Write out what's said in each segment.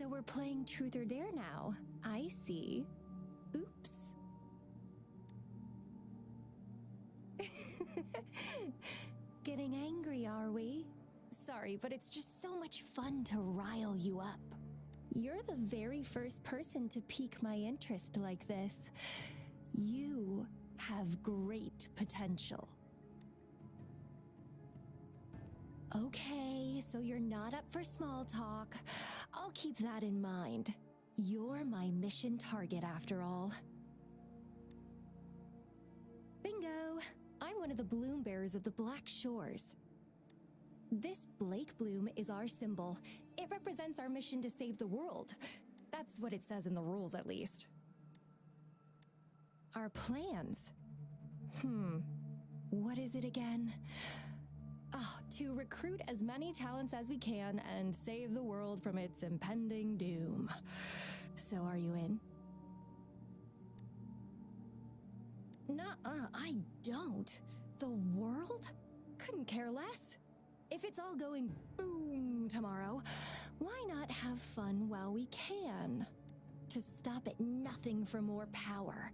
So we're playing Truth or Dare now. I see. Oops. Getting angry, are we? Sorry, but it's just so much fun to rile you up. You're the very first person to pique my interest like this. You have great potential. Okay, so you're not up for small talk. I'll keep that in mind. You're my mission target after all. Bingo! I'm one of the bloom bearers of the Black Shores. This Blake bloom is our symbol. It represents our mission to save the world. That's what it says in the rules, at least. Our plans? What is it again? Oh, to recruit as many talents as we can and save the world from its impending doom. So are you in? Nuh-uh, I don't. The world? Couldn't care less. If it's all going boom tomorrow, why not have fun while we can? To stop at nothing for more power,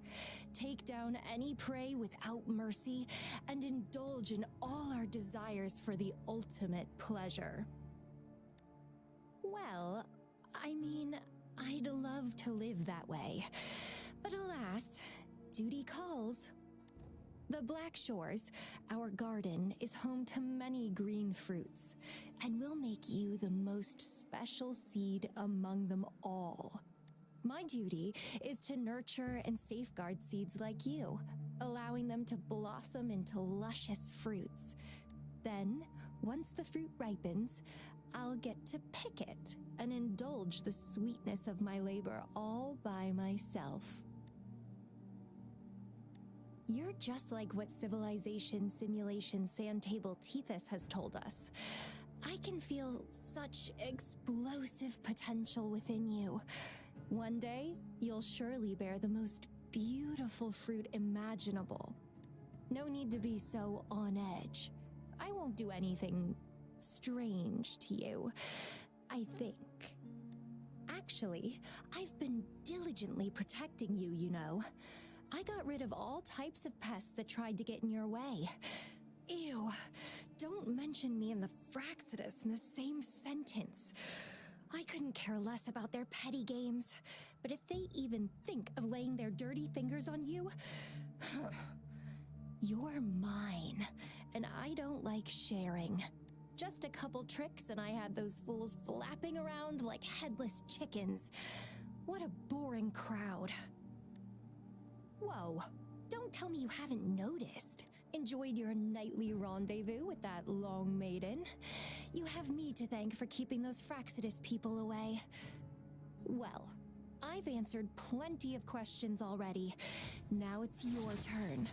take down any prey without mercy, and indulge in all our desires for the ultimate pleasure. Well, I mean, I'd love to live that way, but alas, duty calls. The Black Shores, our garden, is home to many green fruits, and will make you the most special seed among them all. My duty is to nurture and safeguard seeds like you, allowing them to blossom into luscious fruits. Then, once the fruit ripens, I'll get to pick it and indulge the sweetness of my labor all by myself. You're just like what Civilization Simulation Sandtable Tethys has told us. I can feel such explosive potential within you. One day, you'll surely bear the most beautiful fruit imaginable. No need to be so on edge. I won't do anything strange to you, I think. Actually, I've been diligently protecting you, you know. I got rid of all types of pests that tried to get in your way. Ew, don't mention me and the Fraxidus in the same sentence. I couldn't care less about their petty games, but if they even think of laying their dirty fingers on you, you're mine, and I don't like sharing. Just a couple tricks and I had those fools flapping around like headless chickens. What a boring crowd. Whoa, don't tell me you haven't noticed. Enjoyed your nightly rendezvous with that long maiden. You have me to thank for keeping those Fraxidus people away. Well, I've answered plenty of questions already. Now it's your turn.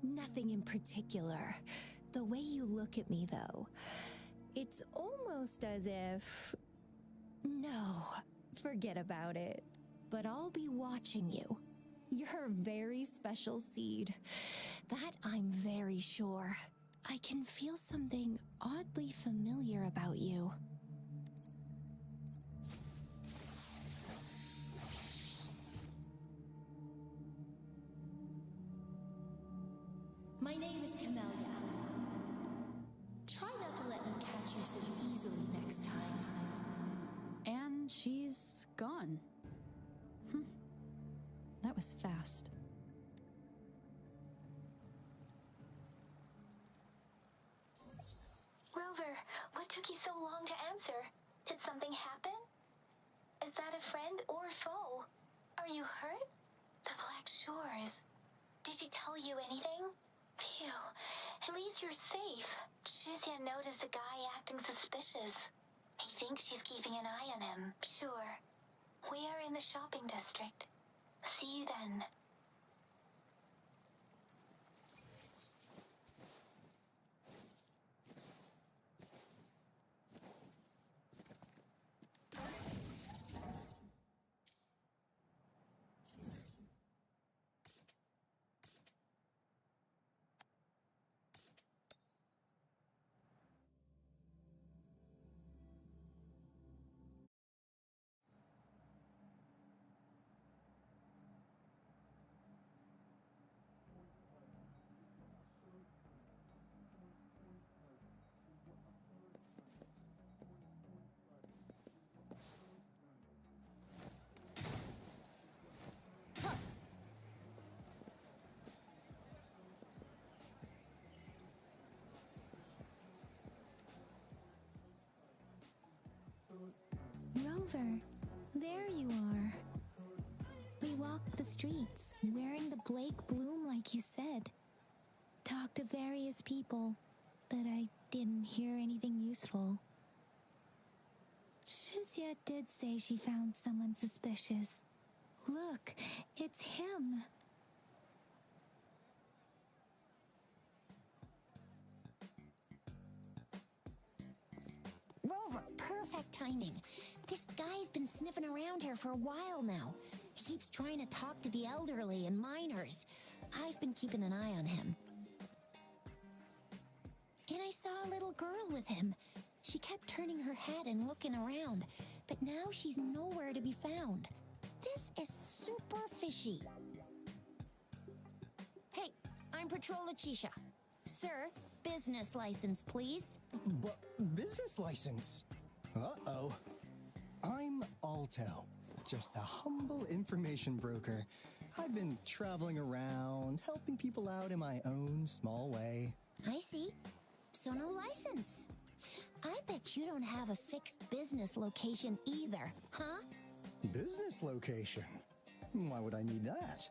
Nothing in particular. The way you look at me, though, it's almost as if... No, forget about it. But I'll be watching you. You're a very special seed. That I'm very sure. I can feel something oddly familiar about you. My name is Camellia. Try not to let me catch you so easily next time. And she's gone. That was fast. Rover, what took you so long to answer? Did something happen? Is that a friend or foe? Are you hurt? The Black Shores. Did she tell you anything? Phew, at least you're safe. Shizia noticed a guy acting suspicious. I think she's keeping an eye on him. Sure. We are in the shopping district. See you then. over. There you are. We walked the streets, wearing the Blake bloom like you said. Talked to various people, but I didn't hear anything useful. Shizia did say she found someone suspicious. Look, it's him. Rover, perfect timing. This guy's been sniffing around here for a while now. He keeps trying to talk to the elderly and minors. I've been keeping an eye on him. And I saw a little girl with him. She kept turning her head and looking around, but now she's nowhere to be found. This is super fishy. Hey, I'm Patroller Chisha. Sir, business license, please. But business license? Uh-oh. I'm Alto, just a humble information broker. I've been traveling around, helping people out in my own small way. I see. So no license. I bet you don't have a fixed business location either, huh? Business location? Why would I need that?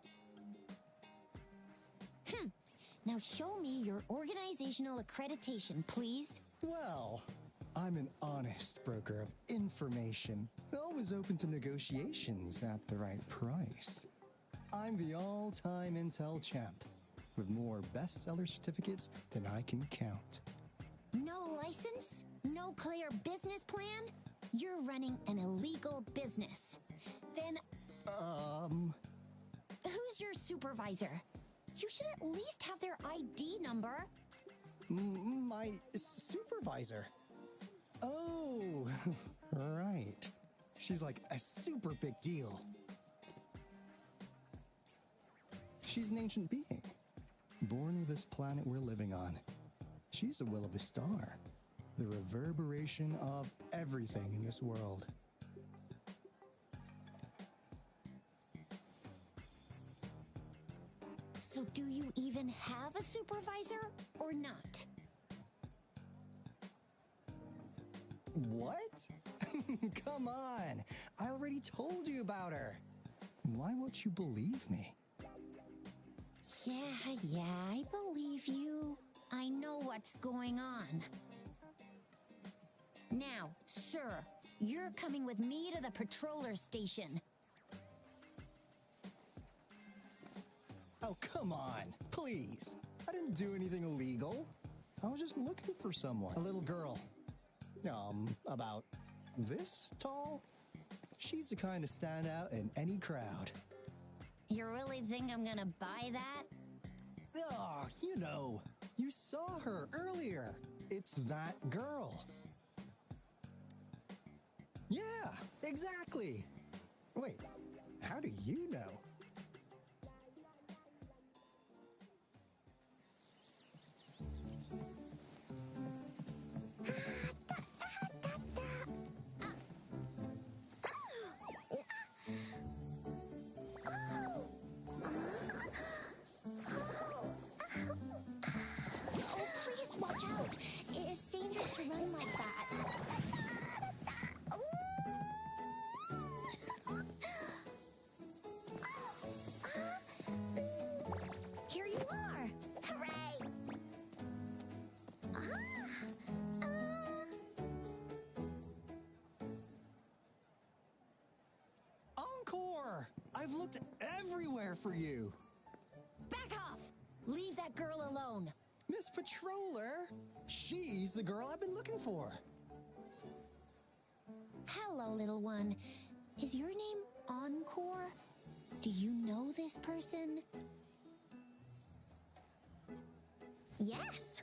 Now show me your organizational accreditation, please. Well, I'm an honest broker of information, always open to negotiations at the right price. I'm the all-time Intel champ, with more bestseller certificates than I can count. No license? No clear business plan? You're running an illegal business. Then, who's your supervisor? You should at least have their ID number. My supervisor? Oh, right. She's like a super big deal. She's an ancient being, born with this planet we're living on. She's the will of a star, the reverberation of everything in this world. So do you even have a supervisor or not? What? Come on! I already told you about her. Why won't you believe me? Yeah, I believe you. I know what's going on. Now, sir, you're coming with me to the patroller station. Oh, come on, please. I didn't do anything illegal. I was just looking for someone. A little girl. About this tall? She's the kind to stand out in any crowd. You really think I'm gonna buy that? Oh, you saw her earlier. It's that girl. Yeah, exactly. Wait, how do you know? Oh, please watch out. It's dangerous to run like that. Here you are. Hooray! Encore! I've looked everywhere for you. Back off! Leave that girl alone. Miss Patroller, she's the girl I've been looking for. Hello, little one. Is your name Encore? Do you know this person? Yes,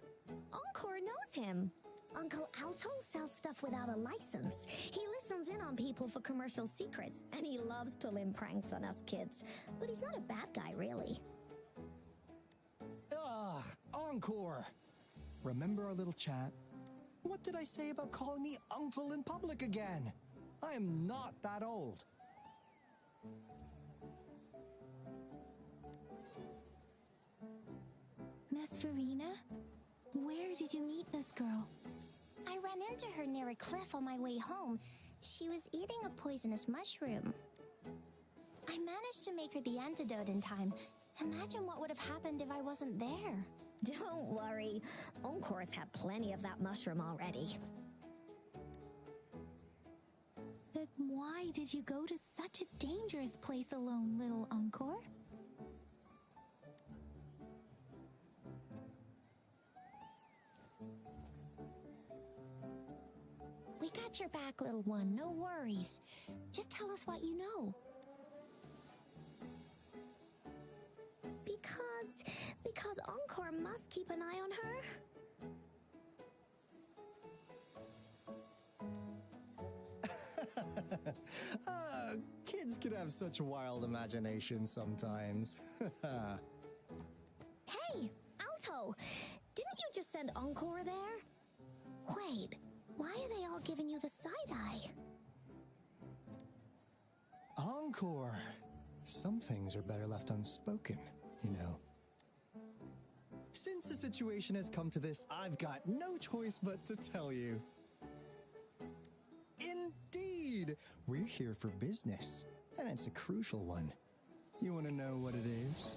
Encore knows him. Uncle Alto sells stuff without a license. He listens in on people for commercial secrets, and he loves pulling pranks on us kids. But he's not a bad guy, really. Encore! Remember our little chat? What did I say about calling me uncle in public again? I am not that old. Miss Farina, where did you meet this girl? I ran into her near a cliff on my way home. She was eating a poisonous mushroom. I managed to make her the antidote in time. Imagine what would have happened if I wasn't there. Don't worry. Encore's had plenty of that mushroom already. But why did you go to such a dangerous place alone, little Encore? We got your back, little one. No worries. Just tell us what you know. Because Encore must keep an eye on her. Kids can have such wild imaginations sometimes. Hey, Alto! Didn't you just send Encore there? Wait, why are they all giving you the side eye? Encore. Some things are better left unspoken, you know. Since the situation has come to this, I've got no choice but to tell you. Indeed! We're here for business, and it's a crucial one. You want to know what it is?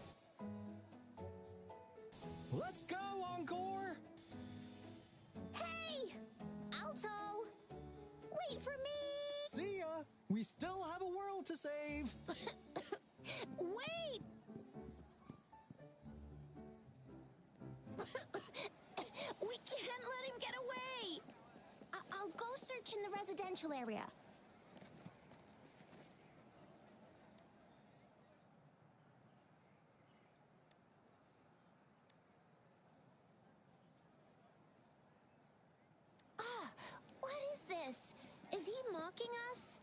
Let's go, Encore! Hey! Alto! Wait for me! See ya! We still have a world to save! Wait! We can't let him get away! I'll go search in the residential area. What is this? Is he mocking us?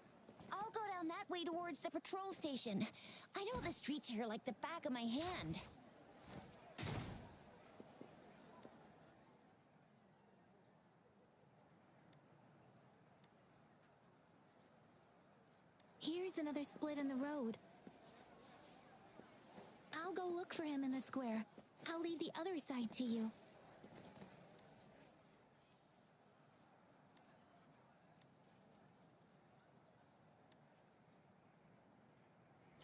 I'll go down that way towards the patrol station. I know the streets here like the back of my hand. Here's another split in the road. I'll go look for him in the square. I'll leave the other side to you.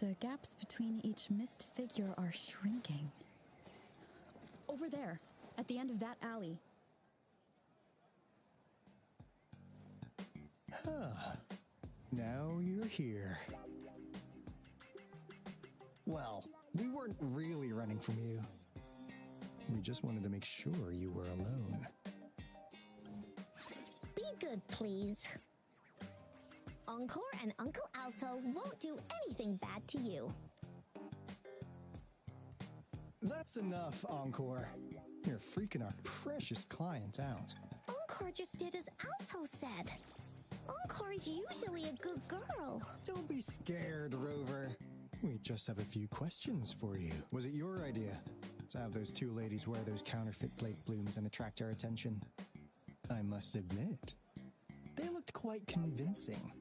The gaps between each missed figure are shrinking. Over there, at the end of that alley. Now you're here. Well, we weren't really running from you. We just wanted to make sure you were alone. Be good, please. Encore and Uncle Alto won't do anything bad to you. That's enough, Encore. You're freaking our precious client out. Encore just did as Alto said. Encore's usually a good girl. Don't be scared, Rover. We just have a few questions for you. Was it your idea to have those two ladies wear those counterfeit plate blooms and attract our attention? I must admit, they looked quite convincing.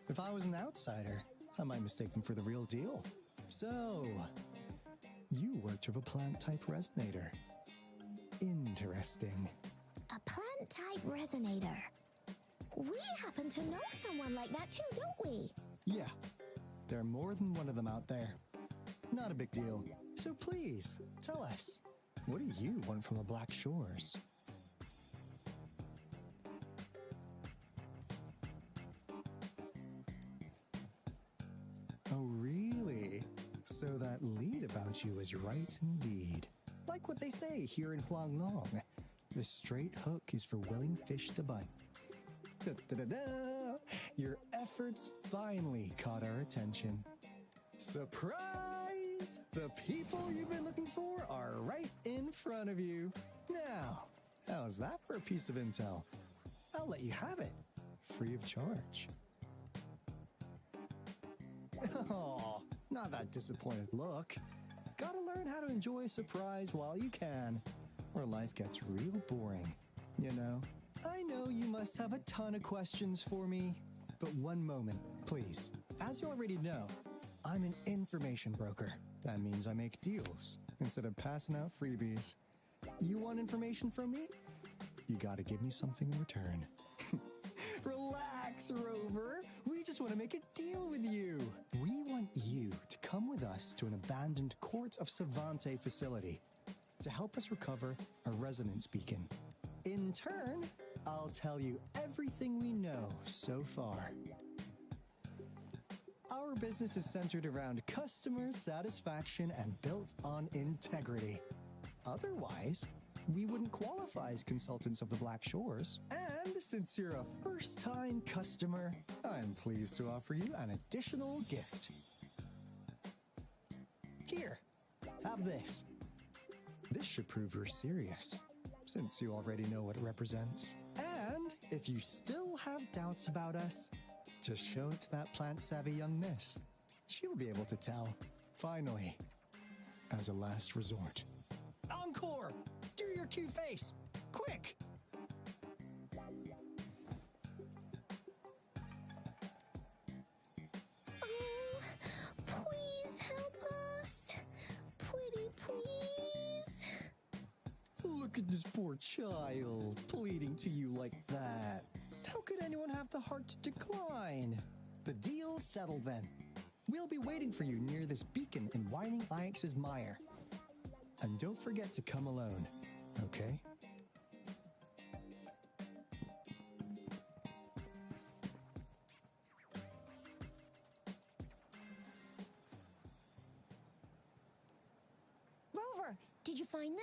If I was an outsider, I might mistake them for the real deal. So, you worked with a plant-type resonator. Interesting. A plant-type resonator. We happen to know someone like that too, don't we? Yeah, there are more than one of them out there. Not a big deal. So please, tell us, what do you want from the Black Shores? Oh, really? So that lead about you is right indeed. Like what they say here in Huanglong, the straight hook is for willing fish to bite. Da-da-da-da! Your efforts finally caught our attention. Surprise! The people you've been looking for are right in front of you. Now, how's that for a piece of intel? I'll let you have it, free of charge. Oh, not that disappointed look. Gotta learn how to enjoy a surprise while you can, or life gets real boring, you know? I know you must have a ton of questions for me, but one moment, please. As you already know, I'm an information broker. That means I make deals instead of passing out freebies. You want information from me? You gotta give me something in return. Relax! Relax, Rover. We just want to make a deal with you. We want you to come with us to an abandoned Court of Savante facility to help us recover a resonance beacon. In turn, I'll tell you everything we know so far. Our business is centered around customer satisfaction and built on integrity. Otherwise, we wouldn't qualify as consultants of the Black Shores. And since you're a first-time customer, I'm pleased to offer you an additional gift. Here, have this. This should prove you're serious, since you already know what it represents. And if you still have doubts about us, just show it to that plant-savvy young miss. She'll be able to tell. Finally, as a last resort. Encore! Do your cute face! Quick! Oh, please help us. Pretty please. Look at this poor child, pleading to you like that. How could anyone have the heart to decline? The deal's settled then. We'll be waiting for you near this beacon in Whining Ix's mire. And don't forget to come alone, okay? Rover, did you find them?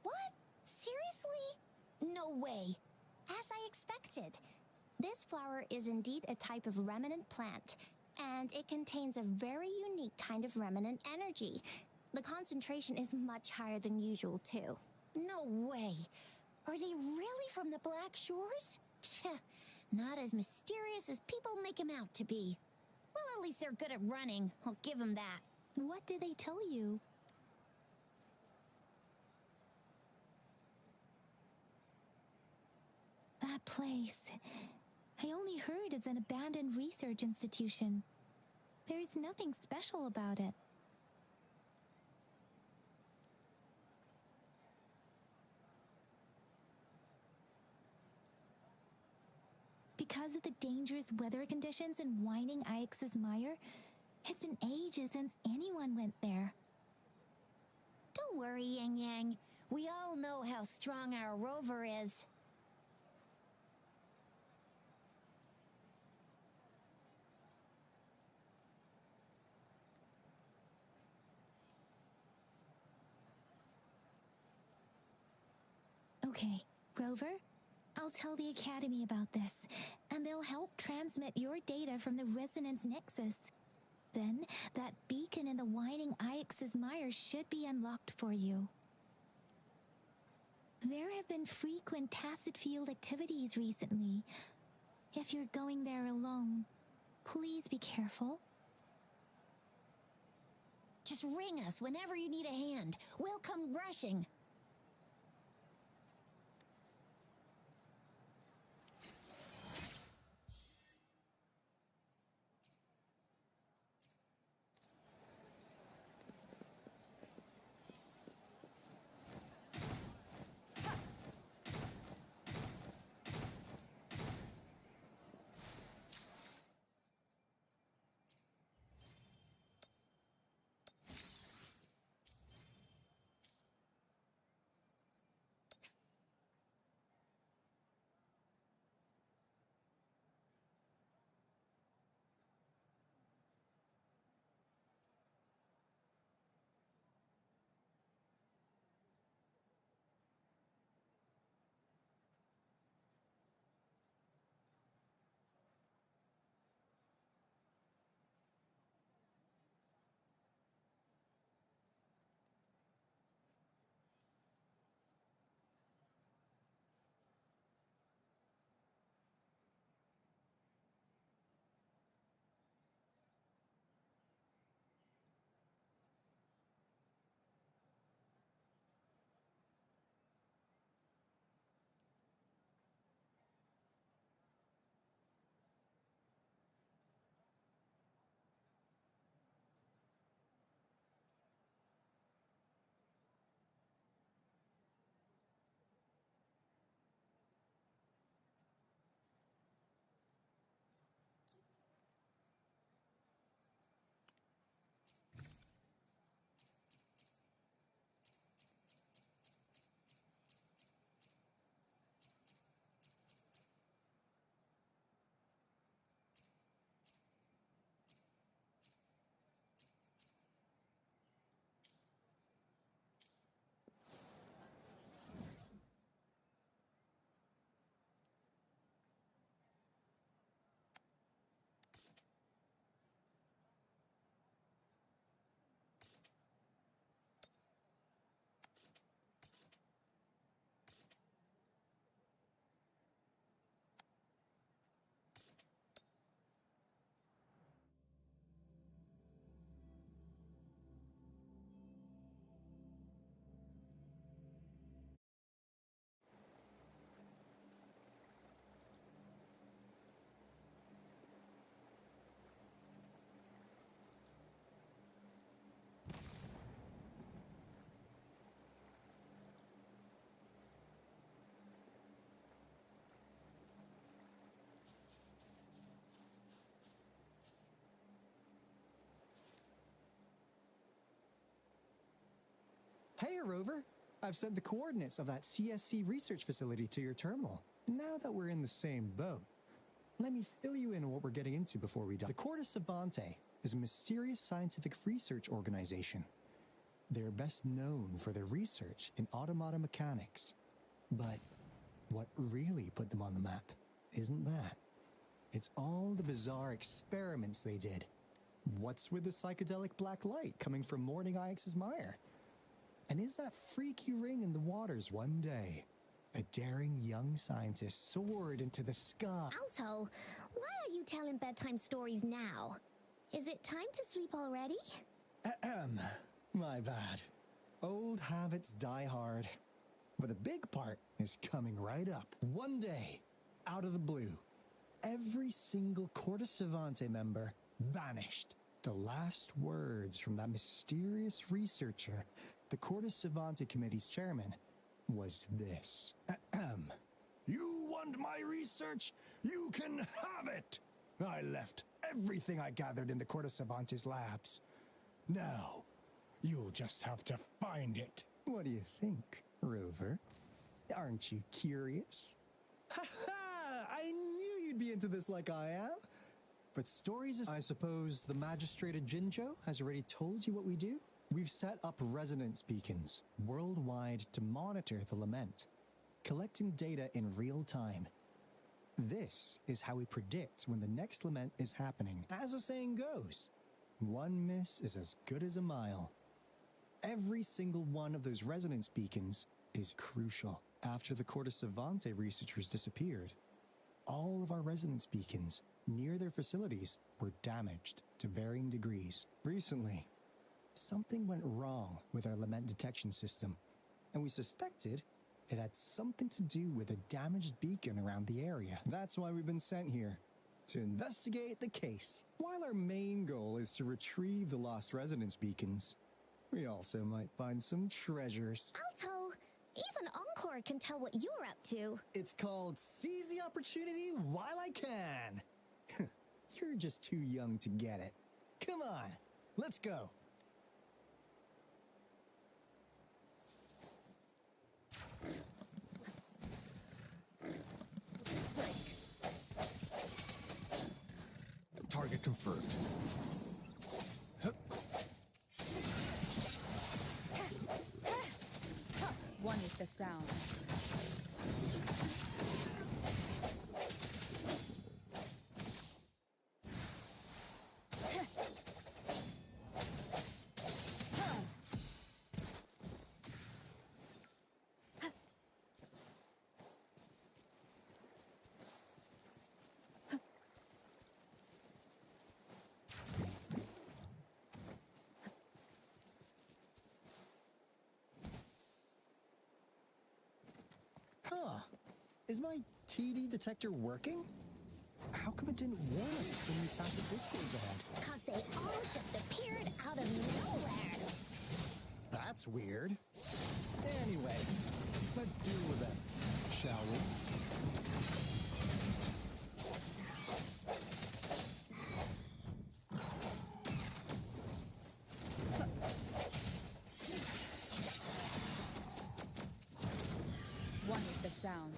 What? Seriously? No way. As I expected. This flower is indeed a type of remnant plant, and it contains a very unique kind of remnant energy. The concentration is much higher than usual, too. No way. Are they really from the Black Shores? Tch, not as mysterious as people make them out to be. Well, at least they're good at running. I'll give them that. What did they tell you? That place. I only heard it's an abandoned research institution. There's nothing special about it. Because of the dangerous weather conditions in Whining Ix's mire, it's been ages since anyone went there. Don't worry, Yang Yang. We all know how strong our Rover is. Okay, Rover, I'll tell the Academy about this, and they'll help transmit your data from the Resonance Nexus. Then, that beacon in the Whining Ix's mire should be unlocked for you. There have been frequent tacit field activities recently. If you're going there alone, please be careful. Just ring us whenever you need a hand. We'll come rushing. Rover. I've sent the coordinates of that CSC research facility to your terminal. Now that we're in the same boat, let me fill you in on what we're getting into before we die. The Corda Savante is a mysterious scientific research organization. They're best known for their research in automata mechanics. But what really put them on the map isn't that. It's all the bizarre experiments they did. What's with the psychedelic black light coming from Morning Ix's mire? And is that freaky ring in the waters one day? A daring young scientist soared into the sky. Alto, why are you telling bedtime stories now? Is it time to sleep already? Ahem. My bad. Old habits die hard. But the big part is coming right up. One day, out of the blue, every single Corda Savante member vanished. The last words from that mysterious researcher, the Corda Savante Committee's chairman, was this. Ahem. You want my research? You can have it! I left everything I gathered in the Corda Savante's labs. Now, you'll just have to find it. What do you think, Rover? Aren't you curious? Ha ha! I knew you'd be into this like I am. But stories is... I suppose the Magistrate of Jinjo has already told you what we do? We've set up resonance beacons worldwide to monitor the lament, collecting data in real time. This is how we predict when the next lament is happening. As the saying goes, one miss is as good as a mile. Every single one of those resonance beacons is crucial. After the Corda Savante researchers disappeared, all of our resonance beacons near their facilities were damaged to varying degrees. Recently, something went wrong with our lament detection system, and we suspected it had something to do with a damaged beacon around the area. That's why we've been sent here, to investigate the case. While our main goal is to retrieve the lost resonance beacons, we also might find some treasures. Alto, even Encore can tell what you're up to. It's called Seize the Opportunity While I Can. You're just too young to get it. Come on, let's go. Target confirmed. One with the sound. Huh. Is my TD detector working? How come it didn't warn us of so many tacit discords ahead? 'Cause they all just appeared out of nowhere. That's weird. Anyway, let's deal with them, shall we? One with the sound.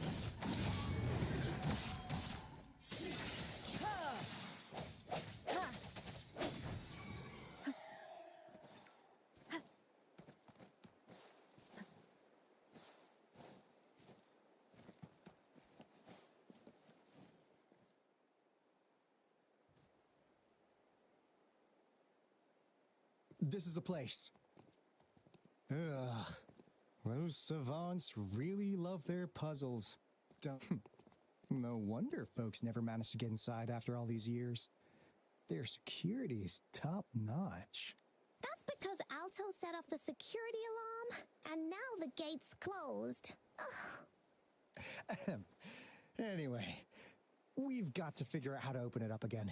This is the place. Ugh. Those savants really love their puzzles. Don't... No wonder folks never managed to get inside after all these years. Their security is top-notch. That's because Alto set off the security alarm, and now the gate's closed. Ugh. Ahem. Anyway, we've got to figure out how to open it up again.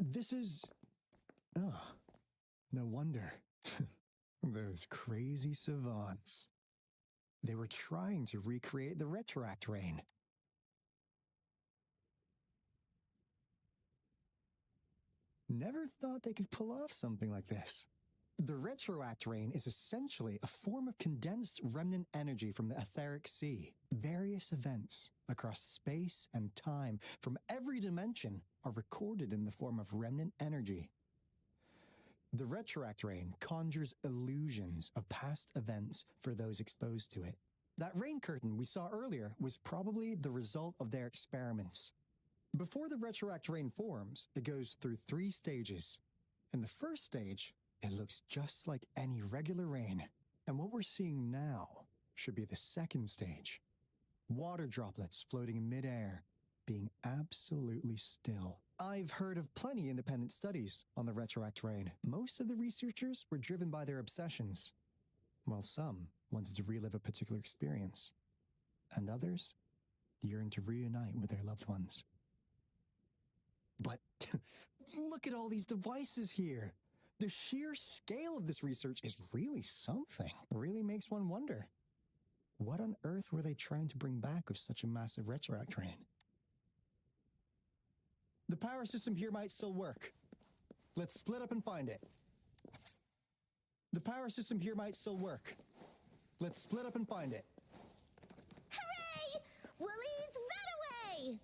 This is... Oh, no wonder. Those crazy savants. They were trying to recreate the retroact rain. Never thought they could pull off something like this. The retroact rain is essentially a form of condensed remnant energy from the etheric sea. Various events across space and time from every dimension are recorded in the form of remnant energy. The retroact rain conjures illusions of past events for those exposed to it. That rain curtain we saw earlier was probably the result of their experiments. Before the retroact rain forms, it goes through 3 stages. In the first stage, it looks just like any regular rain. And what we're seeing now should be the second stage. Water droplets floating in midair, being absolutely still. I've heard of plenty independent studies on the retroact rain. Most of the researchers were driven by their obsessions, while some wanted to relive a particular experience, and others yearned to reunite with their loved ones. But look at all these devices here. The sheer scale of this research is really something. It really makes one wonder. What on earth were they trying to bring back with such a massive retroact rain? The power system here might still work. Let's split up and find it. The power system here might still work. Let's split up and find it. Hooray! Woolies, run away!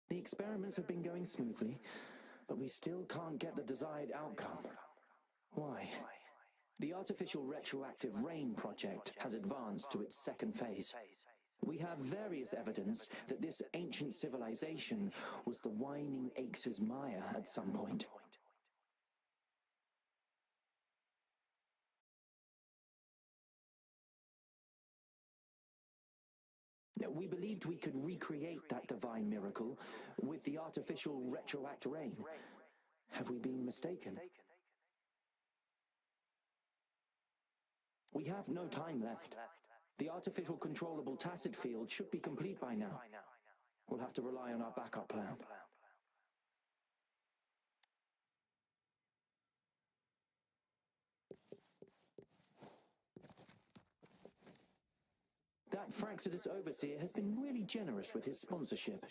The experiments have been going smoothly, but we still can't get the desired outcome. Why? The artificial retroactive rain project has advanced to its second phase. We have various evidence that this ancient civilization was the Whining Aches' Maya at some point. We believed we could recreate that divine miracle with the artificial retroact rain. Have we been mistaken? We have no time left. The artificial controllable tacit field should be complete by now. We'll have to rely on our backup plan. That Fraxidus Overseer has been really generous with his sponsorship.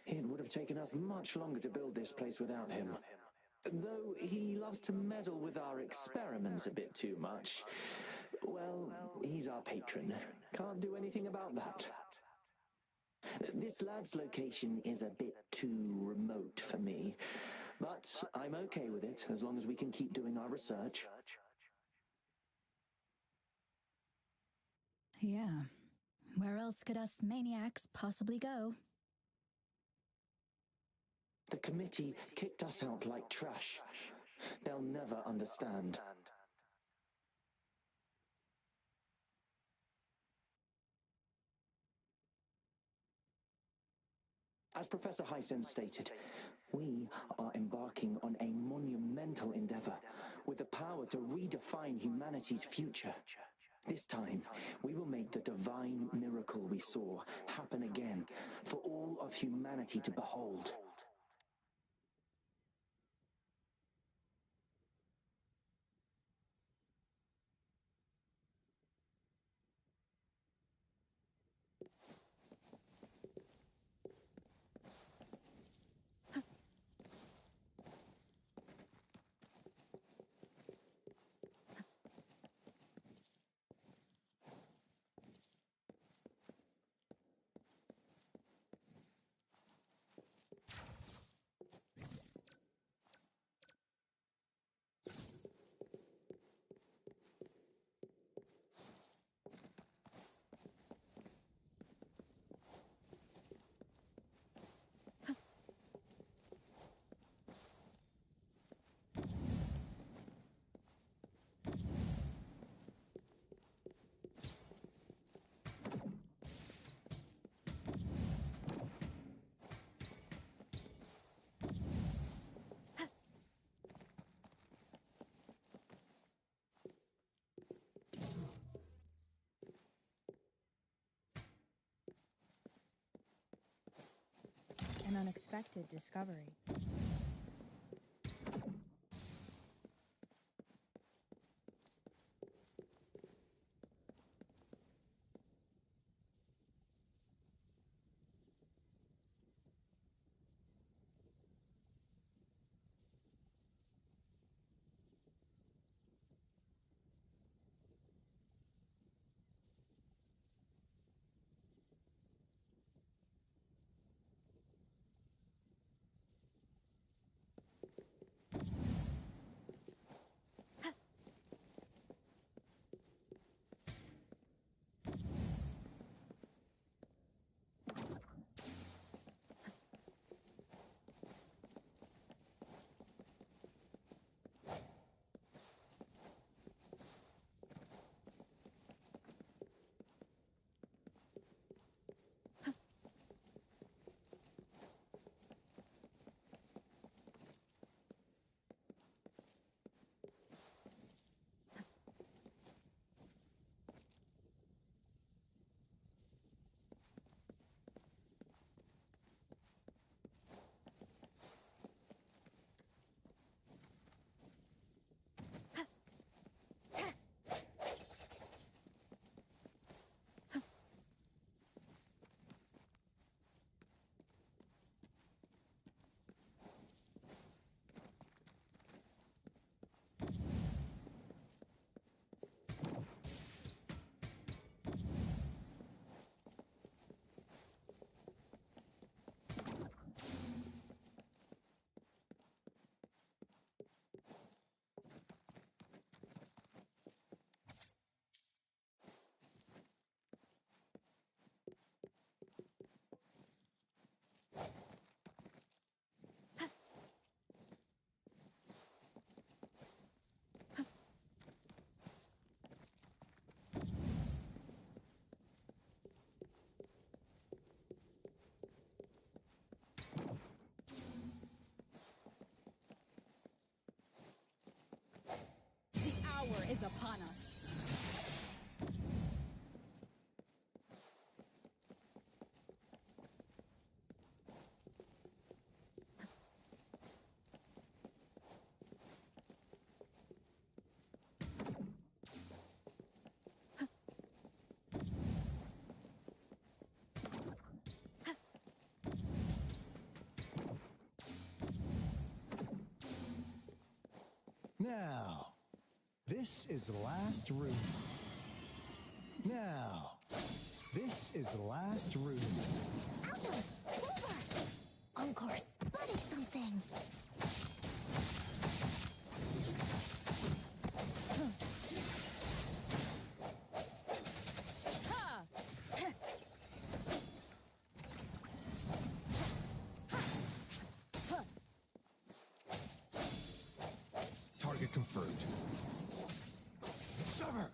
It would have taken us much longer to build this place without him. Though he loves to meddle with our experiments a bit too much. Well, he's our patron. Can't do anything about that. This lab's location is a bit too remote for me, but I'm okay with it as long as we can keep doing our research. Yeah. Where else could us maniacs possibly go? The committee kicked us out like trash. They'll never understand. As Professor Hysen stated, we are embarking on a monumental endeavor with the power to redefine humanity's future. This time, we will make the divine miracle we saw happen again for all of humanity to behold. unexpected discovery. The hour is upon us. Now, this is the last room. Now, this is the last room. Alto! Clover! Encore spotted something! Target confirmed. Sever!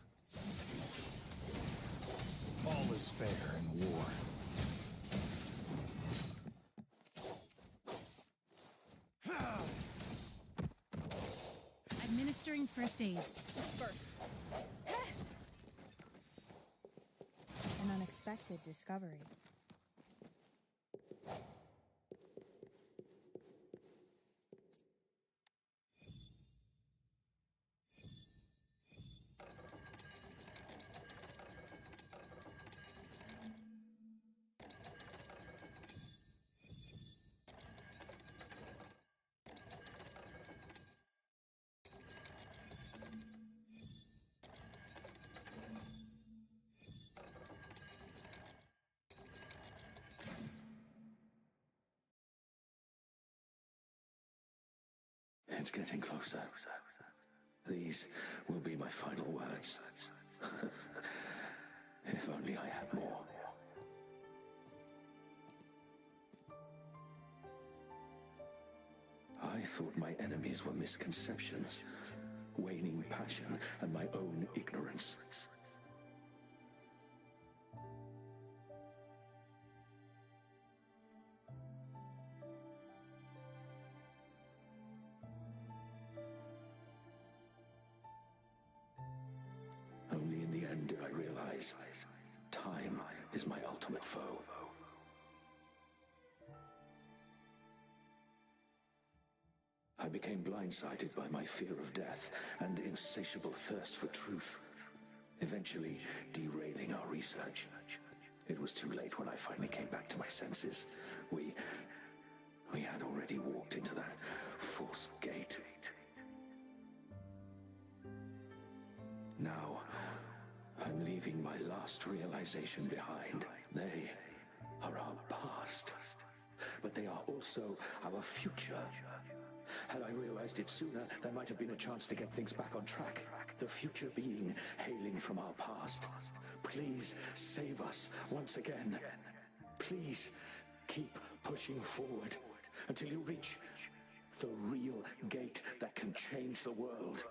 All is fair in war. Administering first aid. Disperse. An unexpected discovery. It's getting closer. These will be my final words. If only I had more. I thought my enemies were misconceptions, waning passion, and my own ignorance. Only in the end did I realize time is my ultimate foe. I became blindsided by my fear of death and insatiable thirst for truth, eventually derailing our research. It was too late when I finally came back to my senses. We had already walked into that false gate. Now, I'm leaving my last realization behind. They are our past, but they are also our future. Had I realized it sooner, there might have been a chance to get things back on track. The future being hailing from our past. Please save us once again. Please keep pushing forward until you reach the real gate that can change the world.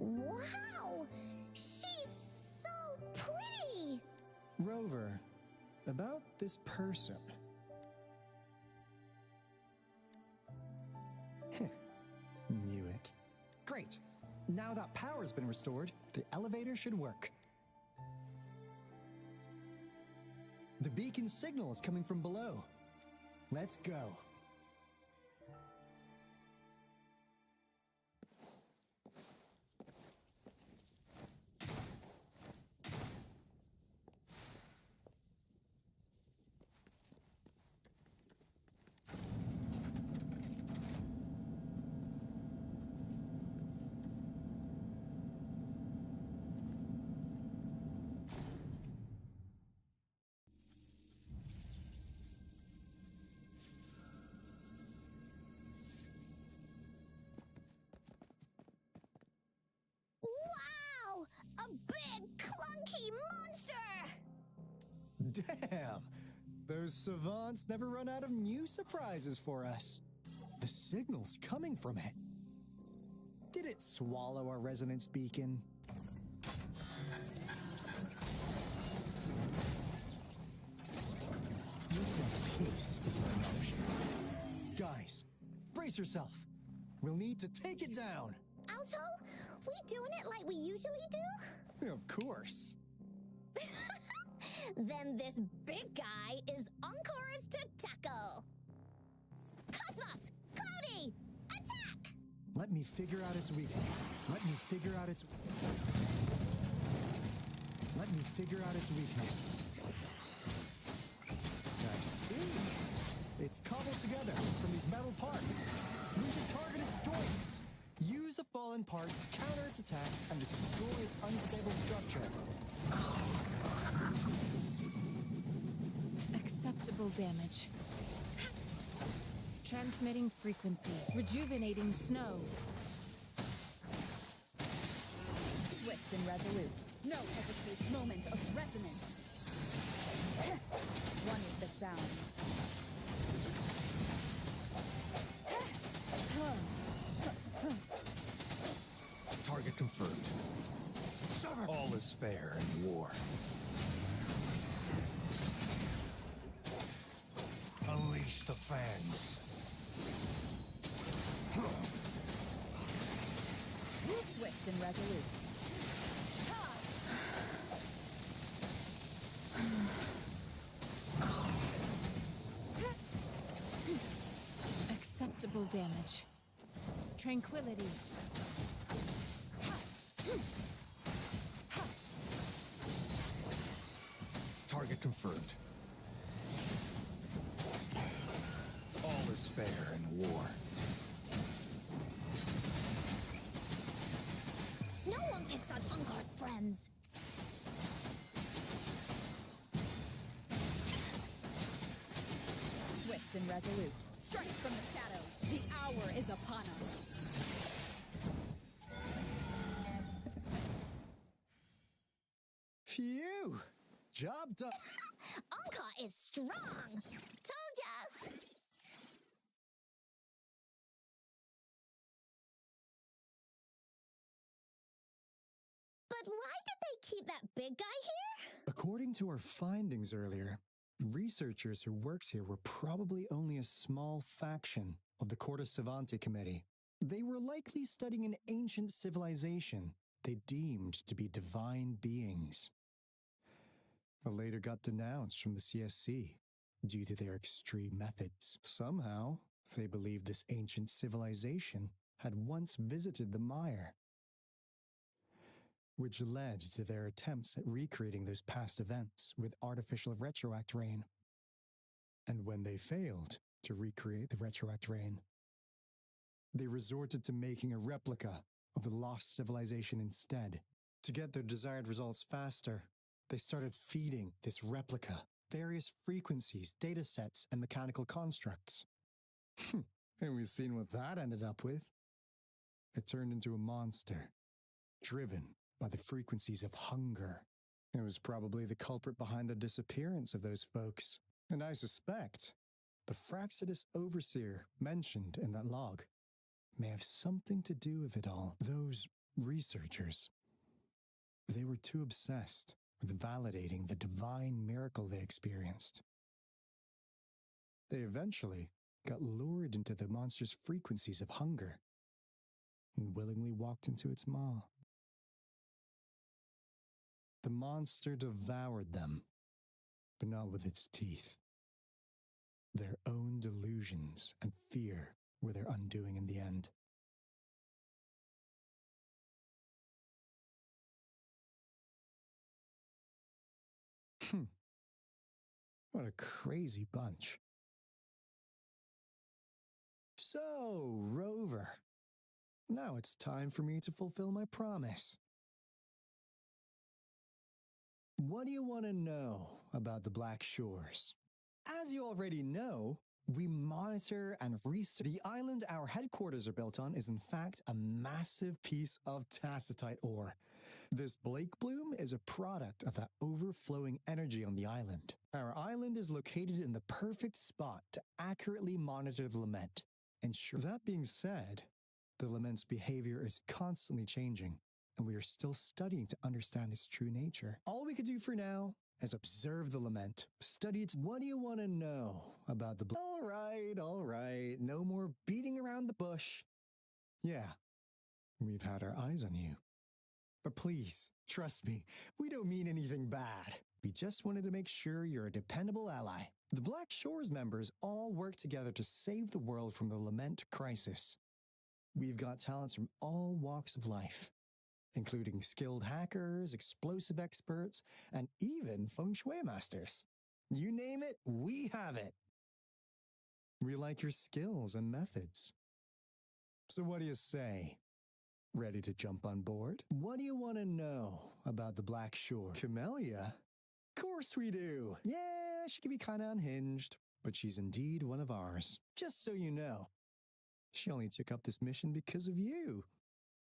Wow! She's so pretty! Rover, about this person. Knew it. Great. Now that power's been restored, the elevator should work. The beacon signal is coming from below. Let's go. Wow! A big, clunky monster! Damn! Those savants never run out of new surprises for us. The signal's coming from it. Did it swallow our resonance beacon? Looks like peace is an option. Guys, brace yourself. We'll need to take it down. Alto, we doing it like we usually do? Of course. Then this big guy is Encore's to tackle. Cosmos! Cloudy! Attack! Let me figure out its weakness. Let me figure out its weakness. I see. It's cobbled together from these metal parts. We should target its joints. Use the fallen parts to counter its attacks and destroy its unstable structure. Acceptable damage. Transmitting frequency. Rejuvenating snow. Swift and resolute. No hesitation. Moment of resonance. One with the sound. Target confirmed. All is fair in war. Unleash the fangs. Swift and resolute. Acceptable damage. Tranquility. Target confirmed. All is fair in war. No one picks on Encore's friends. Swift and resolute. Strike from the shadows. The hour is upon us. Phew! Job done. Encore is strong. Told ya. But why did they keep that big guy here? According to our findings earlier, researchers who worked here were probably only a small faction of the Corte Savante Committee. They were likely studying an ancient civilization they deemed to be divine beings, but later got denounced from the CSC due to their extreme methods. Somehow, they believed this ancient civilization had once visited the mire, which led to their attempts at recreating those past events with artificial retroact rain. And when they failed to recreate the retroact rain, they resorted to making a replica of the lost civilization instead. To get their desired results faster, they started feeding this replica various frequencies, data sets, and mechanical constructs. And we've seen what that ended up with. It turned into a monster, driven by the frequencies of hunger. It was probably the culprit behind the disappearance of those folks. And I suspect the Fraxidus Overseer mentioned in that log may have something to do with it all. Those researchers, they were too obsessed with validating the divine miracle they experienced. They eventually got lured into the monster's frequencies of hunger and willingly walked into its maw. The monster devoured them, but not with its teeth. Their own delusions and fear were their undoing in the end. What a crazy bunch. So, Rover, now it's time for me to fulfill my promise. What do you want to know about the Black Shores? As you already know, we monitor and research. The island our headquarters are built on is in fact a massive piece of tacitite ore. This Blake Bloom is a product of that overflowing energy on the island. Our island is located in the perfect spot to accurately monitor the lament. That being said, the lament's behavior is constantly changing, and we are still studying to understand its true nature. All we could do for now is observe the lament, study its... What do you want to know about the... All right, no more beating around the bush. Yeah, we've had our eyes on you. But please, trust me, we don't mean anything bad. We just wanted to make sure you're a dependable ally. The Black Shores members all work together to save the world from the lament crisis. We've got talents from all walks of life, including skilled hackers, explosive experts, and even feng shui masters. You name it, we have it. We like your skills and methods. So what do you say? Ready to jump on board? What do you want to know about the Black Shore? Camellia? Of course we do. Yeah, she can be kind of unhinged, but she's indeed one of ours. Just so you know, she only took up this mission because of you.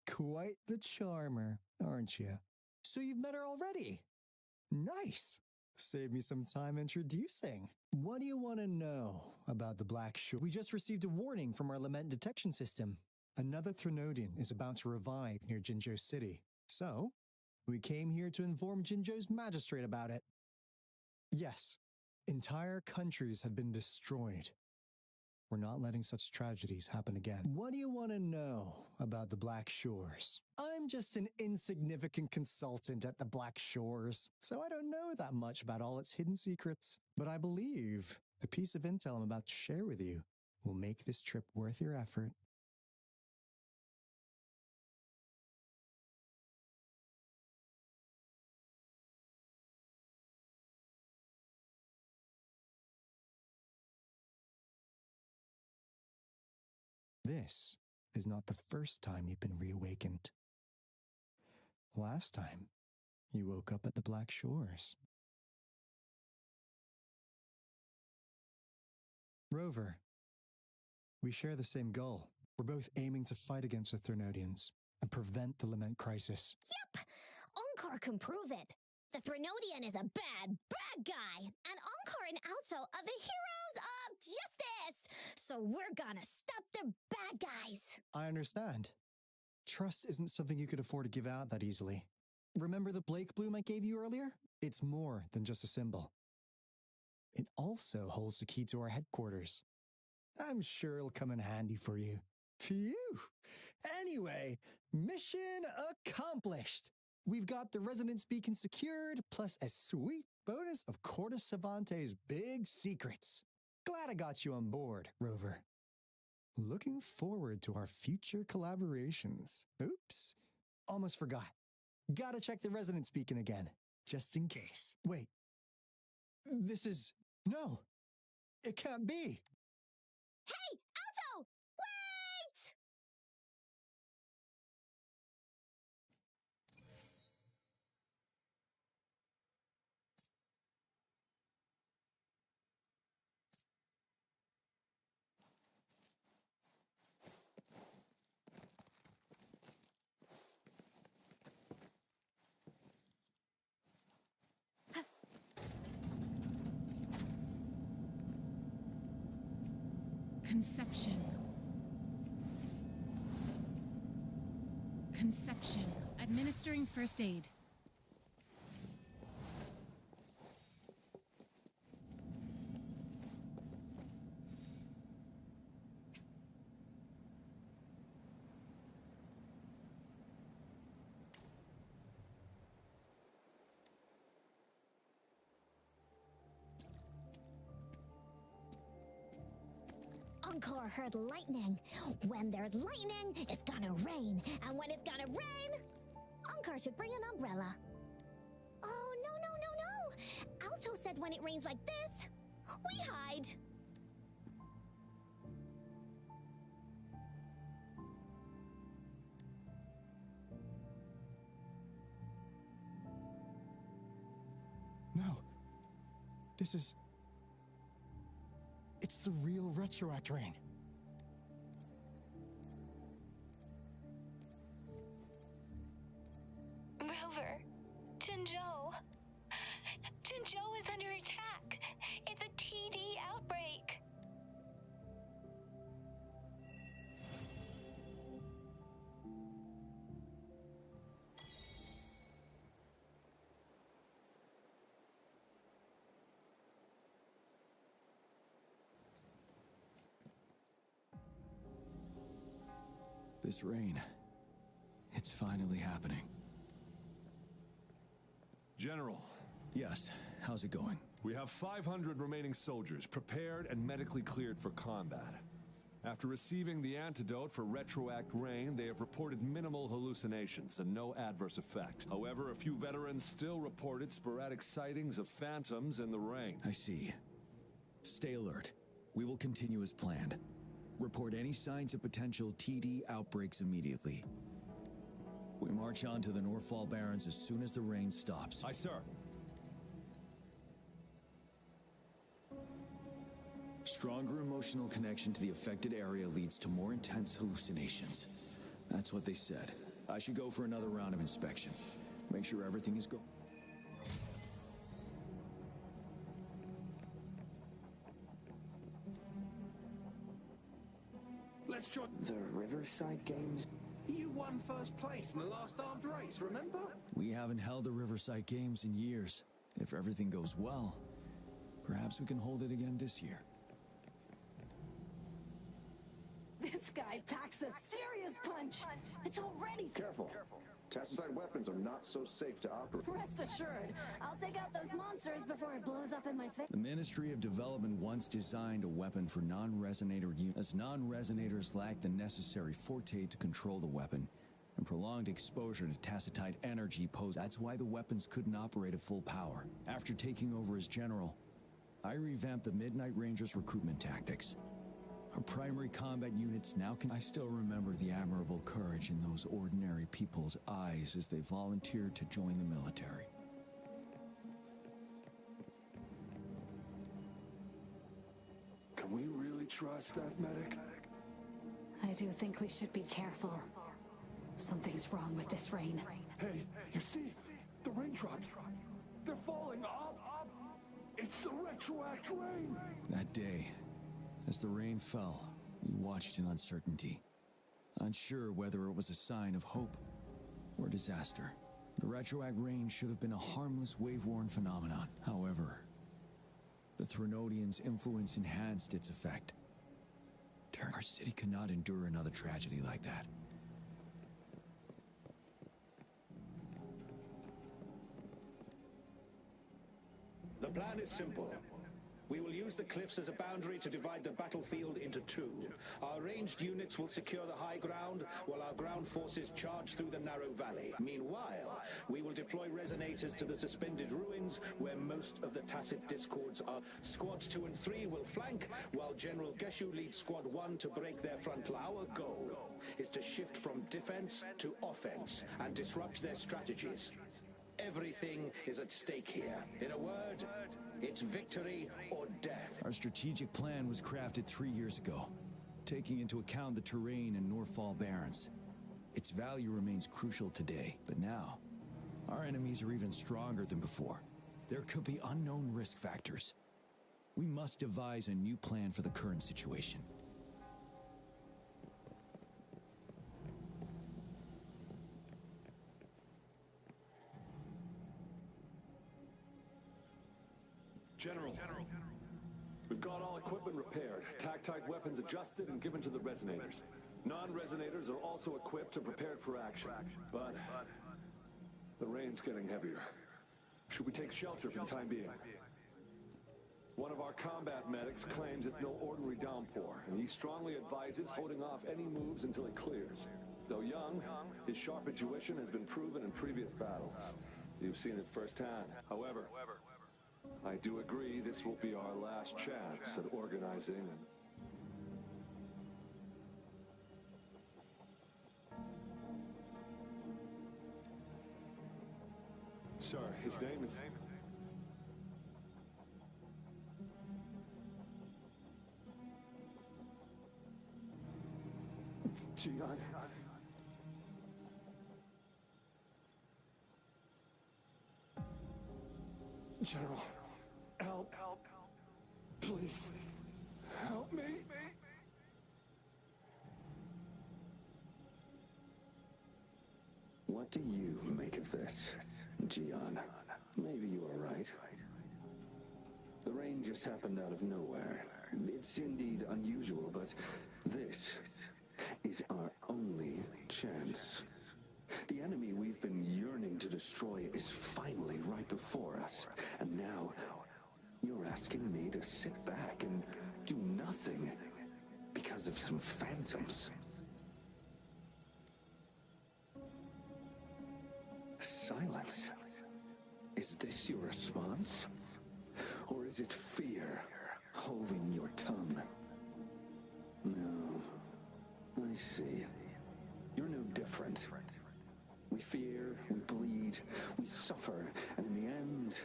Quite the charmer, aren't you? So you've met her already? Nice. Save me some time introducing. What do you want to know about the Black Shore? We just received a warning from our lament detection system. Another Threnodian is about to revive near Jinzhou City. So, we came here to inform Jinzhou's magistrate about it. Yes, entire countries have been destroyed. We're not letting such tragedies happen again. What do you want to know about the Black Shores? I'm just an insignificant consultant at the Black Shores, so I don't know that much about all its hidden secrets. But I believe the piece of intel I'm about to share with you will make this trip worth your effort. This is not the first time you've been reawakened. Last time, you woke up at the Black Shores. Rover, we share the same goal. We're both aiming to fight against the Threnodians and prevent the lament crisis. Yep! Onkar can prove it. The Threnodian is a bad, bad guy, and Onkar and Alto are the heroes of justice! So we're gonna stop the bad guys! I understand. Trust isn't something you could afford to give out that easily. Remember the Blake Bloom I gave you earlier? It's more than just a symbol. It also holds the key to our headquarters, I'm sure it'll come in handy for you. Phew! Anyway, mission accomplished. We've got the resonance beacon secured, plus a sweet bonus of Cortus Savante's big secrets. Glad I got you on board, Rover. Looking forward to our future collaborations. Oops, almost forgot. Gotta check the resonance beacon again, just in case. Wait, this is... No, it can't be. Hey, Alto! Wait! Conception. Conception. Administering first aid. Encore heard lightning. When there's lightning, it's gonna rain. And when it's gonna rain, Encore should bring an umbrella. Oh, no. Alto said when it rains like this, we hide. No. This is... It's the real Retroact rain. Rover, Jinzhou. Jinzhou is under attack. It's a TD outbreak. This rain, it's finally happening. General. Yes, how's it going? We have 500 remaining soldiers prepared and medically cleared for combat. After receiving the antidote for Retroact Rain, they have reported minimal hallucinations and no adverse effects. However, a few veterans still reported sporadic sightings of phantoms in the rain. I see. Stay alert. We will continue as planned. Report any signs of potential TD outbreaks immediately. We march on to the Northfall Barrens as soon as the rain stops. Aye, sir. Stronger emotional connection to the affected area leads to more intense hallucinations. That's what they said. I should go for another round of inspection. Make sure everything is go. Let's join The Riverside Games? You won first place in the last armed race, remember? We haven't held the Riverside Games in years. If everything goes well, perhaps we can hold it again this year. This guy packs a serious punch. It's already... Careful. Tacitite weapons are not so safe to operate. Rest assured, I'll take out those monsters before it blows up in my face. The Ministry of Development once designed a weapon for non-resonator use, as non-resonators lack the necessary forte to control the weapon, and prolonged exposure to tacitite energy pose. That's why the weapons couldn't operate at full power. After taking over as general, I revamped the Midnight Rangers' recruitment tactics. Our primary combat units now can... I still remember the admirable courage in those ordinary people's eyes as they volunteered to join the military. Can we really trust that medic? I do think we should be careful. Something's wrong with this rain. Hey, you see? The raindrops. They're falling up. It's the Retroact rain. That day, as the rain fell, we watched in uncertainty, unsure whether it was a sign of hope or disaster. The Retroact rain should have been a harmless wave-worn phenomenon. However, the Threnodians' influence enhanced its effect. Our city cannot endure another tragedy like that. The plan is simple. We will use the cliffs as a boundary to divide the battlefield into two. Our ranged units will secure the high ground, while our ground forces charge through the narrow valley. Meanwhile, we will deploy resonators to the suspended ruins, where most of the tacit discords are. Squads 2 and 3 will flank, while General Geshu leads Squad 1 to break their front line. Our goal is to shift from defense to offense and disrupt their strategies. Everything is at stake here. In a word, it's victory or death. Our strategic plan was crafted 3 years ago, taking into account the terrain in Northfall Barrens. Its value remains crucial today, but now, our enemies are even stronger than before. There could be unknown risk factors. We must devise a new plan for the current situation. General, we've got all equipment repaired, tactite weapons adjusted and given to the resonators. Non-resonators are also equipped and prepared for action. But the rain's getting heavier. Should we take shelter for the time being? One of our combat medics claims it's no ordinary downpour, and he strongly advises holding off any moves until it clears. Though young, his sharp intuition has been proven in previous battles. You've seen it firsthand. However, I do agree this will be our last chance at organizing and... Sir, his name is... Jian. General, help. Please, help me. What do you make of this, Jian? Maybe you are right. The rain just happened out of nowhere. It's indeed unusual, but this is our only chance. The enemy we've been yearning to destroy is finally right before us. And now, you're asking me to sit back and do nothing because of some phantoms. Silence. Is this your response? Or is it fear holding your tongue? No. I see. You're no different. We fear, we bleed, we suffer, and in the end,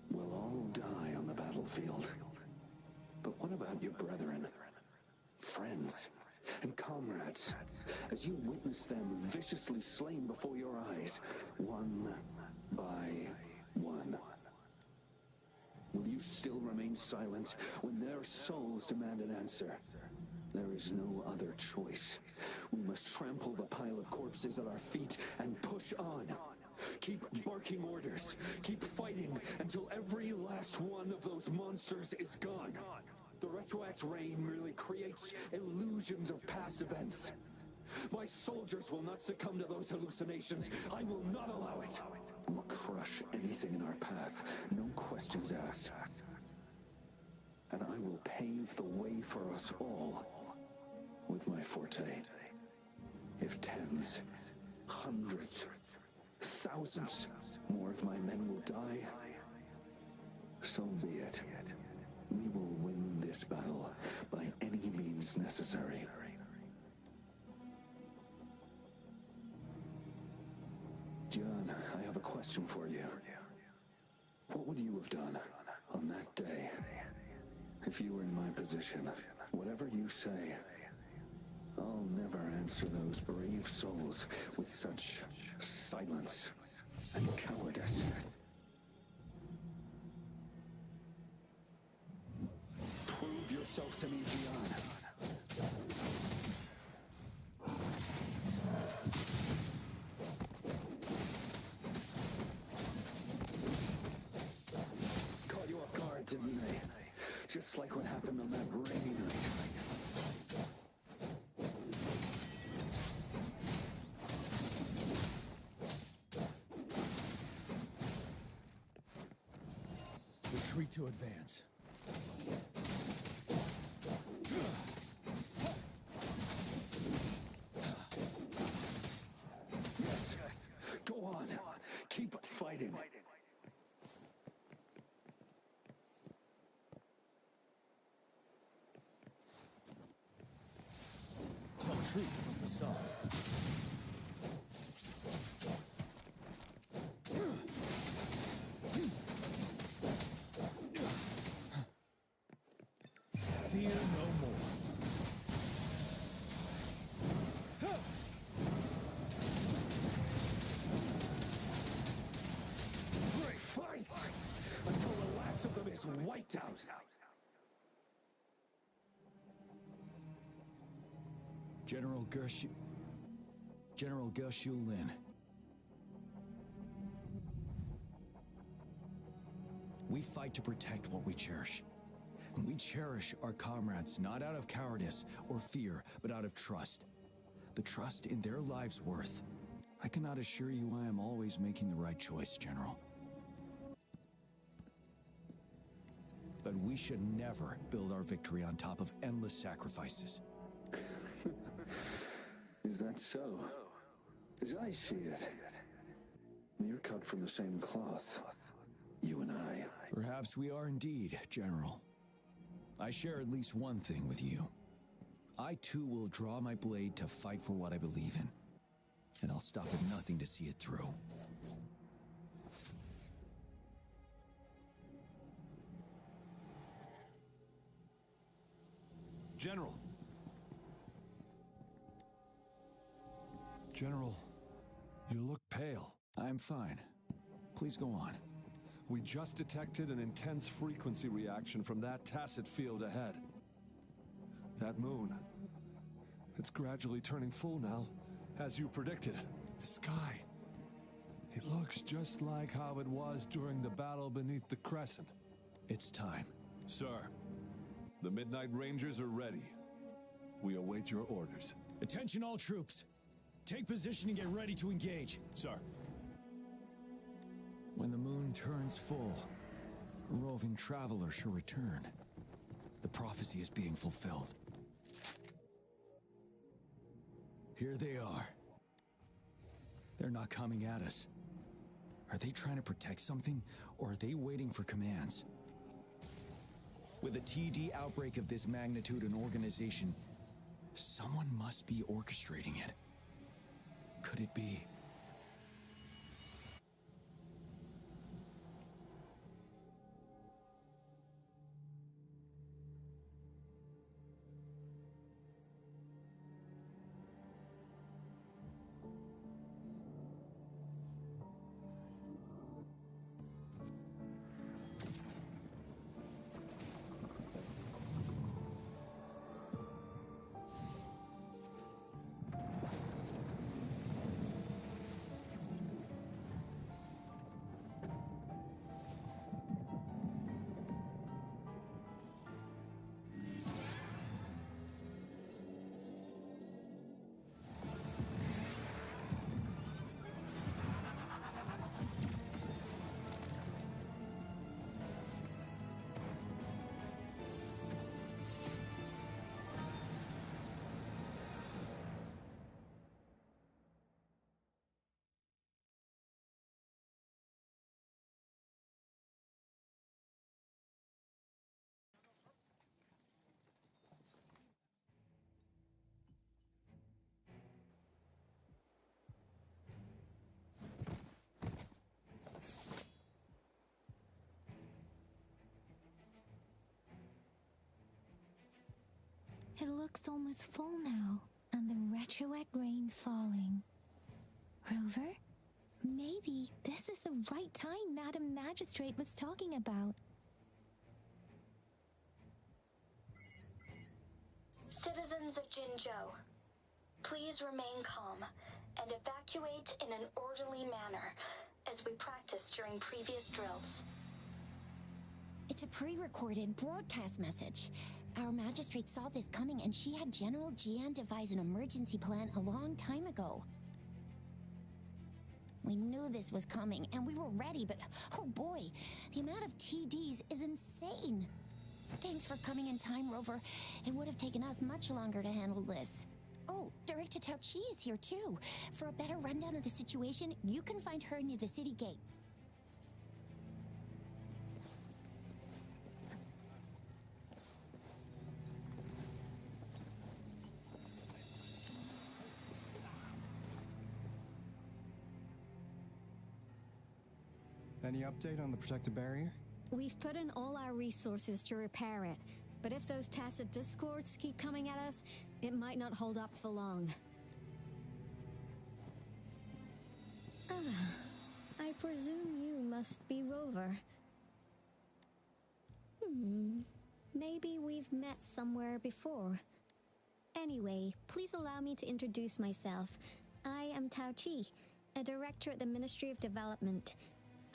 we'll all die on the battlefield. But what about your brethren, friends, and comrades, as you witness them viciously slain before your eyes, one by one? Will you still remain silent when their souls demand an answer? There is no other choice. We must trample the pile of corpses at our feet and push on. Keep barking orders. Keep fighting until every last one of those monsters is gone. The retroact rain merely creates illusions of past events. My soldiers will not succumb to those hallucinations. I will not allow it. We'll crush anything in our path, no questions asked. And I will pave the way for us all with my forte. If tens, hundreds, thousands more of my men will die, so be it. We will win this battle by any means necessary. John, I have a question for you. What would you have done on that day if you were in my position? Whatever you say, I'll never answer those brave souls with such silence and cowardice. Prove yourself to me, Jian. Caught you off guard, didn't they? Just like what happened on that rainy night. Retreat to advance. Yes. Go on. Keep fighting. Retreat from facade. Fear no more. Fight until the last of them is wiped out. General Gershu Lin. We fight to protect what we cherish. And we cherish our comrades not out of cowardice or fear, but out of trust. The trust in their lives' worth. I cannot assure you I am always making the right choice, General. But we should never build our victory on top of endless sacrifices. Is that so? As I see it, you're cut from the same cloth, you and I. Perhaps we are indeed, General. I share at least one thing with you. I too will draw my blade to fight for what I believe in. And I'll stop at nothing to see it through. General! General, you look pale. I'm fine. Please go on. We just detected an intense frequency reaction from that tacit field ahead. That moon. It's gradually turning full now, as you predicted. The sky. It looks just like how it was during the battle beneath the crescent. It's time. Sir, the Midnight Rangers are ready. We await your orders. Attention all troops. Take position and get ready to engage. Sir. When the moon turns full, a roving traveler shall return. The prophecy is being fulfilled. Here they are. They're not coming at us. Are they trying to protect something, or are they waiting for commands? With a TD outbreak of this magnitude and organization, someone must be orchestrating it. Could it be? It looks almost full now, and the retroact rain falling. Rover, maybe this is the right time Madam Magistrate was talking about. Citizens of Jinzhou, please remain calm and evacuate in an orderly manner as we practiced during previous drills. It's a pre-recorded broadcast message. Our magistrate saw this coming and she had General Jian devise an emergency plan a long time ago. We knew this was coming, and we were ready, but oh boy, the amount of TDs is insane. Thanks for coming in time, Rover. It would have taken us much longer to handle this. Oh, Director Tao Chi is here too. For a better rundown of the situation, you can find her near the city gate. Any update on the protective barrier? We've put in all our resources to repair it, but if those tacit discords keep coming at us, it might not hold up for long. I presume you must be Rover. Maybe we've met somewhere before. Anyway, please allow me to introduce myself. I am Tao Chi, a director at the Ministry of Development.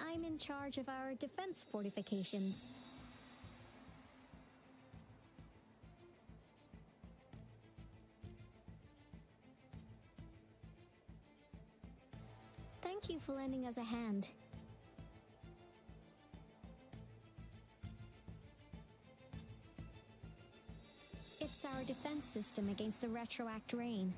I'm in charge of our defense fortifications. Thank you for lending us a hand. It's our defense system against the retroact rain.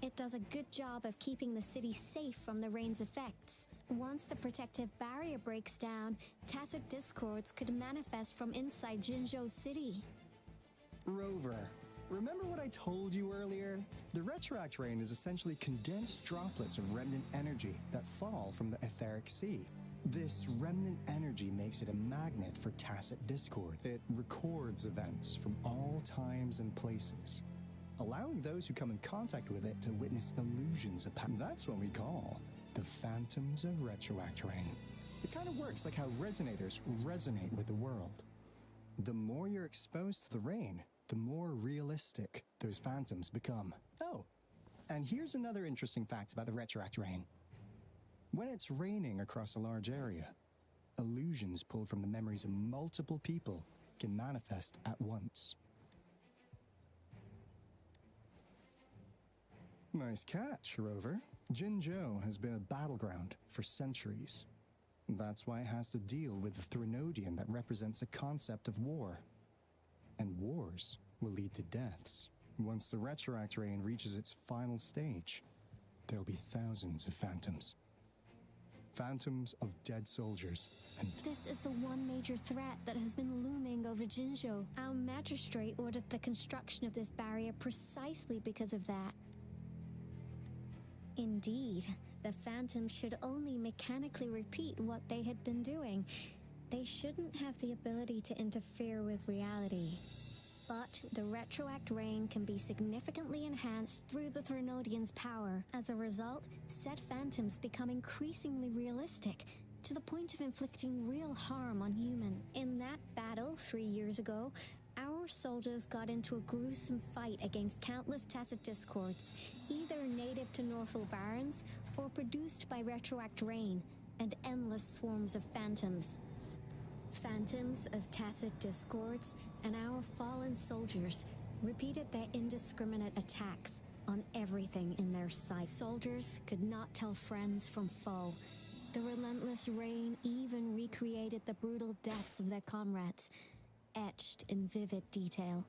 It does a good job of keeping the city safe from the rain's effects. Once the protective barrier breaks down, tacit discords could manifest from inside Jinzhou City. Rover, remember what I told you earlier? The retroact rain is essentially condensed droplets of remnant energy that fall from the etheric sea. This remnant energy makes it a magnet for tacit discord. It records events from all times and places, allowing those who come in contact with it to witness illusions of power. That's what we call the phantoms of retroact rain. It kind of works like how resonators resonate with the world. The more you're exposed to the rain, the more realistic those phantoms become. Oh, and here's another interesting fact about the retroact rain. When it's raining across a large area, illusions pulled from the memories of multiple people can manifest at once. Nice catch, Rover. Jinzhou has been a battleground for centuries. That's why it has to deal with the Threnodian that represents the concept of war. And wars will lead to deaths. Once the retroact rain reaches its final stage, there'll be thousands of phantoms. Phantoms of dead soldiers and... This is the one major threat that has been looming over Jinzhou. Our magistrate ordered the construction of this barrier precisely because of that. Indeed, the phantoms should only mechanically repeat what they had been doing. They shouldn't have the ability to interfere with reality. But the retroact rain can be significantly enhanced through the Threnodian's power. As a result, said phantoms become increasingly realistic, to the point of inflicting real harm on humans. In that battle 3 years ago, our soldiers got into a gruesome fight against countless tacit discords, either native to Northwell Barrens or produced by retroact rain and endless swarms of phantoms. Phantoms of tacit discords and our fallen soldiers repeated their indiscriminate attacks on everything in their sight. Soldiers could not tell friends from foe. The relentless rain even recreated the brutal deaths of their comrades, etched in vivid detail.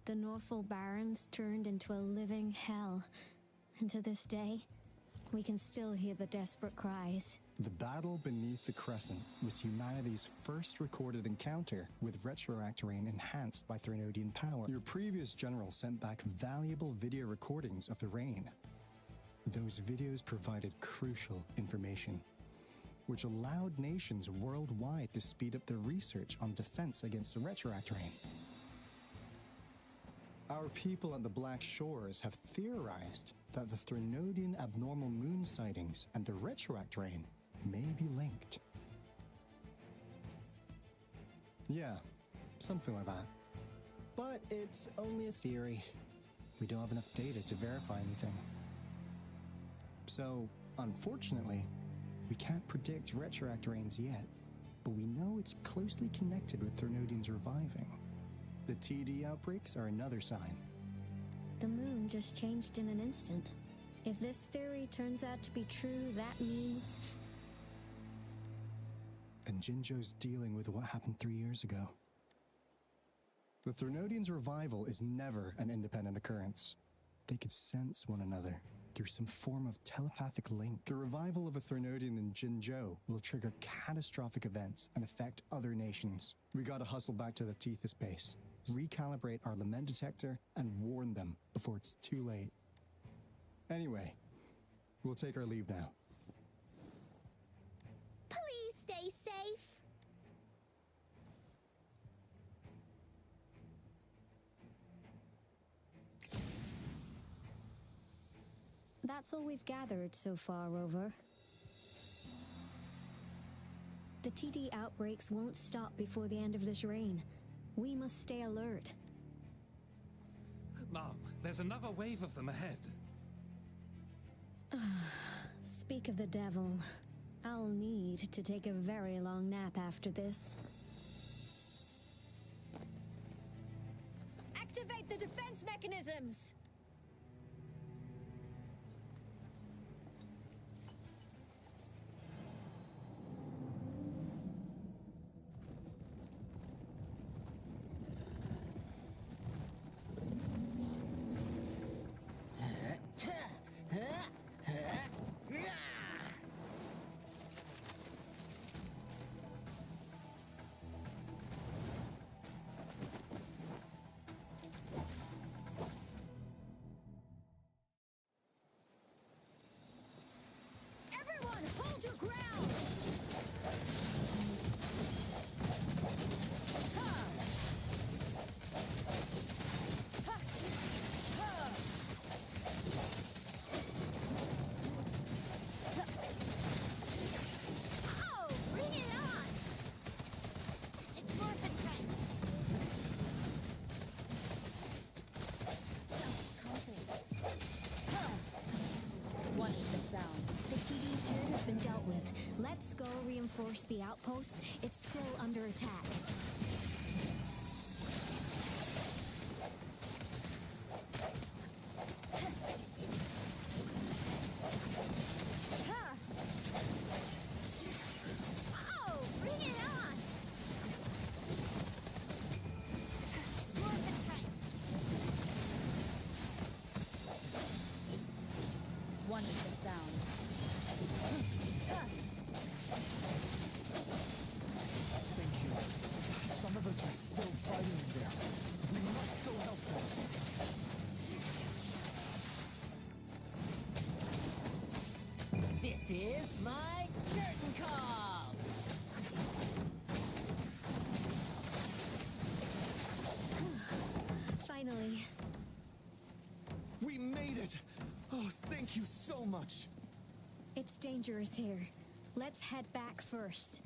The Northwell Barrens turned into a living hell, and to this day, we can still hear the desperate cries. The battle beneath the Crescent was humanity's first recorded encounter with retroact rain enhanced by Threnodian power. Your previous general sent back valuable video recordings of the rain. Those videos provided crucial information, which allowed nations worldwide to speed up their research on defense against the retroact rain. Our people at the Black Shores have theorized that the Threnodian abnormal moon sightings and the retroact rain may be linked. Yeah, something like that. But it's only a theory. We don't have enough data to verify anything. So, unfortunately, we can't predict retroact rains yet, but we know it's closely connected with Threnodians reviving. The TD outbreaks are another sign. The moon just changed in an instant. If this theory turns out to be true, that means... And Jinzhou's dealing with what happened 3 years ago. The Threnodians' revival is never an independent occurrence. They could sense one another through some form of telepathic link. The revival of a Threnodian in Jinzhou will trigger catastrophic events and affect other nations. We gotta hustle back to the Tethys base, recalibrate our lament detector, and warn them before it's too late. Anyway, we'll take our leave now. Please stay safe. That's all we've gathered so far, Rover. The TD outbreaks won't stop before the end of this reign. We must stay alert. Mom, there's another wave of them ahead. Speak of the devil. I'll need to take a very long nap after this. Activate the defense mechanisms! Everyone, hold your ground! Oh, bring it on! It's worth the time. One with the sound. The TDs here have been dealt with. Let's go reinforce the outpost. It's still under attack. Oh, bring it on! It's worth the time. One with the sound. Thank you. Some of us are still fighting in there. We must go help them. This is my curtain call! Finally. We made it! Oh, thank you so much! It's dangerous here. Let's head back first.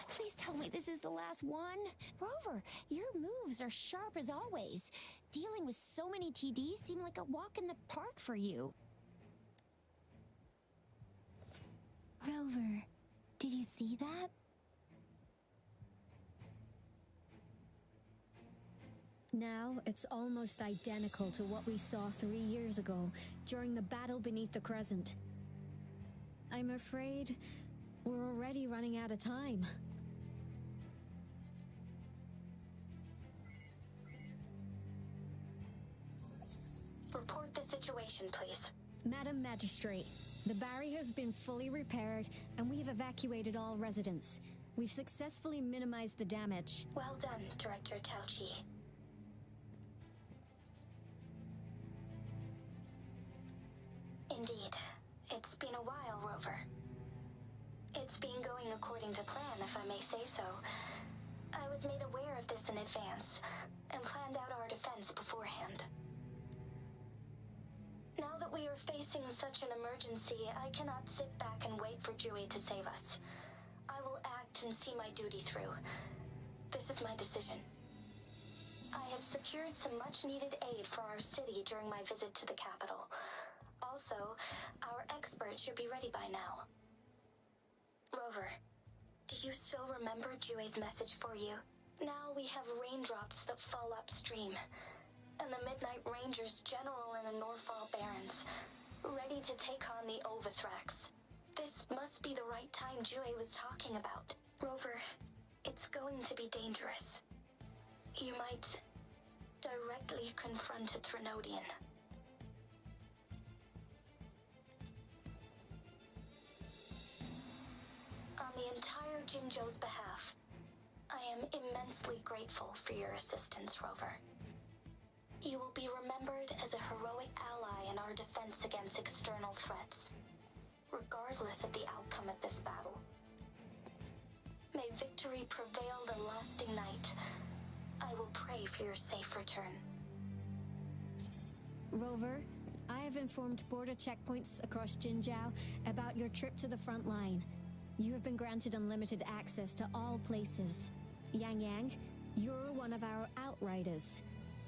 Please tell me this is the last one. Rover, your moves are sharp as always. Dealing with so many TDs seem like a walk in the park for you. Rover, did you see that? Now, it's almost identical to what we saw 3 years ago, during the battle beneath the Crescent. I'm afraid we're already running out of time. Report the situation, please. Madam Magistrate, the barrier has been fully repaired, and we have evacuated all residents. We've successfully minimized the damage. Well done, Director Tauchi. Indeed. It's been a while, Rover. It's been going according to plan, if I may say so. I was made aware of this in advance, and planned out our defense beforehand. Now that we are facing such an emergency, I cannot sit back and wait for Jui to save us. I will act and see my duty through. This is my decision. I have secured some much-needed aid for our city during my visit to the capital. Also, our experts should be ready by now. Rover, do you still remember Jue's message for you? Now we have raindrops that fall upstream, and the Midnight Rangers general in the Norfall Barrens, ready to take on the Overthrax. This must be the right time Jue was talking about. Rover, it's going to be dangerous. You might directly confront a Trinodian. On the entire Jinzhou's behalf, I am immensely grateful for your assistance, Rover. You will be remembered as a heroic ally in our defense against external threats, regardless of the outcome of this battle. May victory prevail the lasting night. I will pray for your safe return. Rover, I have informed border checkpoints across Jinzhou about your trip to the front line. You have been granted unlimited access to all places. Yang Yang, you're one of our outriders.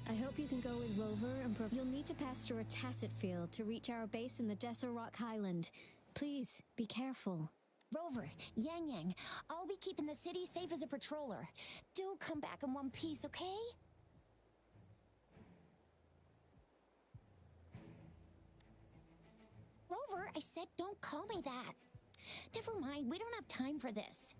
I hope you can go with Rover and you'll need to pass through a tacit field to reach our base in the Desert Rock Highland. Please, be careful. Rover, Yang Yang, I'll be keeping the city safe as a patroller. Do come back in one piece, okay? Rover, I said don't call me that. Never mind, we don't have time for this.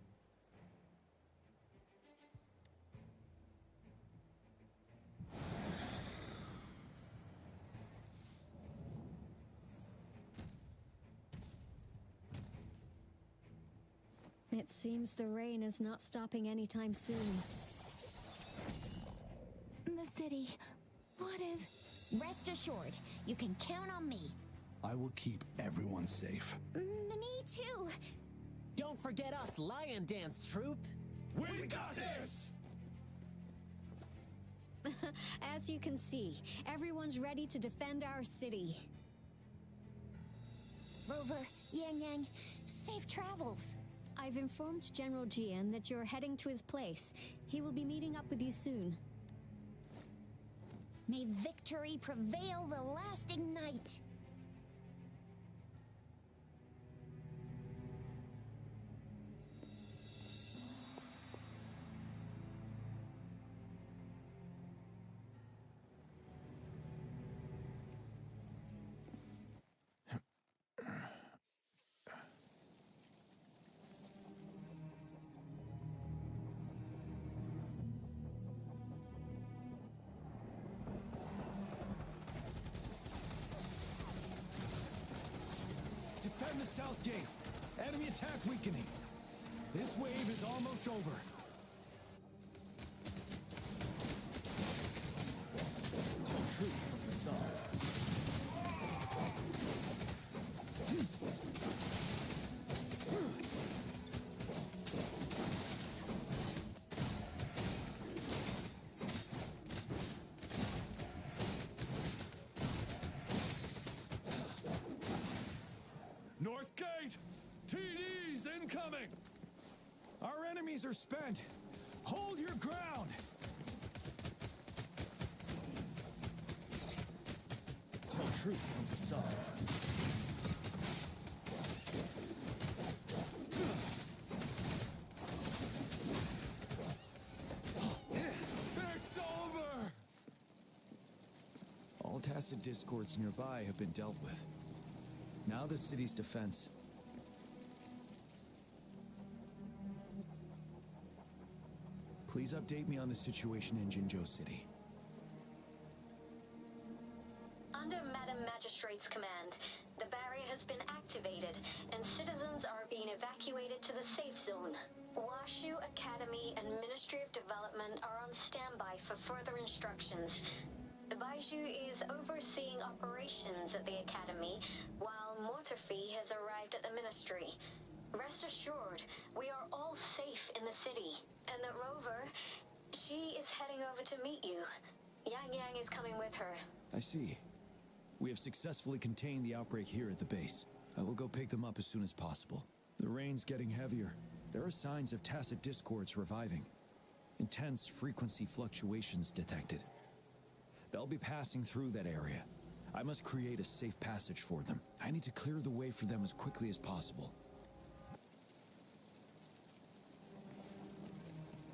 It seems the rain is not stopping anytime soon. The city. What if... Rest assured, you can count on me. I will keep everyone safe. Me too. Don't forget us, Lion Dance Troupe. We got this! As you can see, everyone's ready to defend our city. Rover, Yang Yang, safe travels. I've informed General Jian that you're heading to his place. He will be meeting up with you soon. May victory prevail the lasting night. Defend the south gate. Enemy attack weakening. This wave is almost over. Tell truth from the sun. North Gate! TDs incoming! Our enemies are spent. Hold your ground. Tell truth from the sun. It's over! All tacit discords nearby have been dealt with. Now the city's defense. Please update me on the situation in Jinzhou City. Under Madam Magistrate's command, the barrier has been activated, and citizens are being evacuated to the safe zone. Washu Academy and Ministry of Development are on standby for further instructions. Baiju is overseeing operations at the Academy, while Mortarfi has arrived at the Ministry. Rest assured, we are all safe in the city, and that Rover, she is heading over to meet you. Yang Yang is coming with her. I see. We have successfully contained the outbreak here at the base. I will go pick them up as soon as possible. The rain's getting heavier. There are signs of tacit discords reviving. Intense frequency fluctuations detected. They'll be passing through that area. I must create a safe passage for them. I need to clear the way for them as quickly as possible.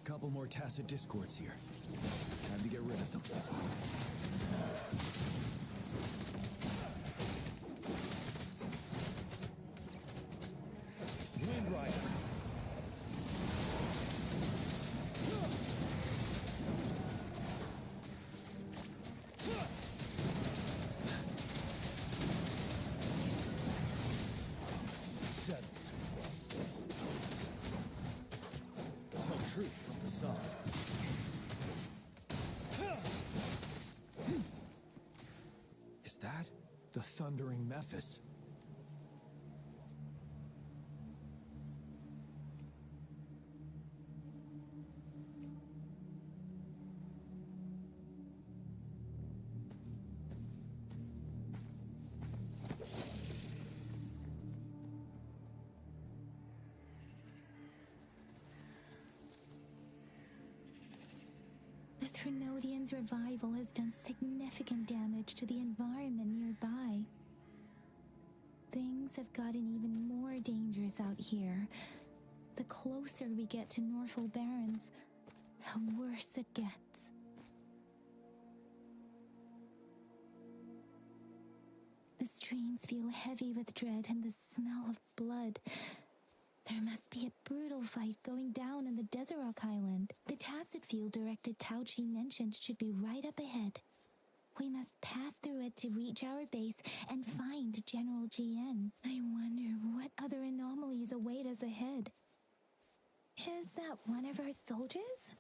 couple more tacit discords here. Time to get rid of them. Wind Rider. Truth from the sun. Is that the thundering Memphis? The Trinodians' revival has done significant damage to the environment nearby. Things have gotten even more dangerous out here. The closer we get to Norfolk Barrens, the worse it gets. The streams feel heavy with dread and the smell of blood. There must be a brutal fight going down in the Desert Rock Island. The Tacit Field Director Tauchi mentioned should be right up ahead. We must pass through it to reach our base and find General GN. I wonder what other anomalies await us ahead. Is that one of our soldiers?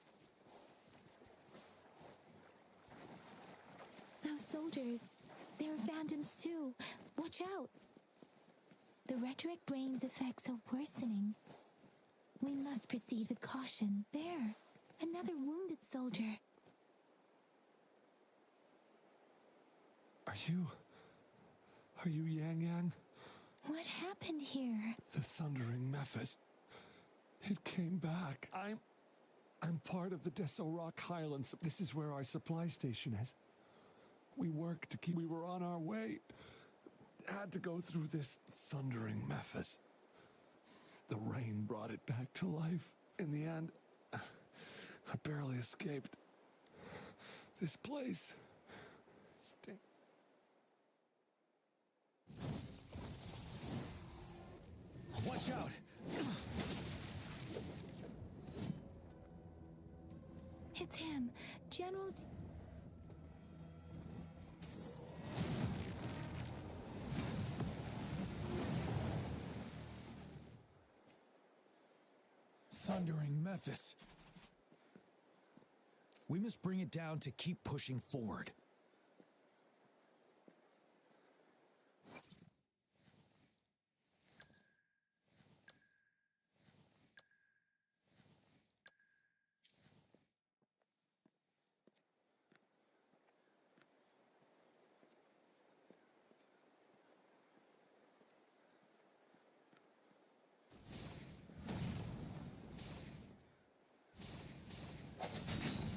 Those soldiers, they're phantoms too. Watch out. The retroact brain's effects are worsening. We must proceed with caution. There, another wounded soldier. Are you Yang Yang? What happened here? The thundering Memphis. It came back. I'm part of the Deso Rock Highlands. This is where our supply station is. We worked to keep... We were on our way. Had to go through this thundering Memphis. The rain brought it back to life. In the end, I barely escaped. This place... Watch out! It's him, General... Thundering Memphis. We must bring it down to keep pushing forward.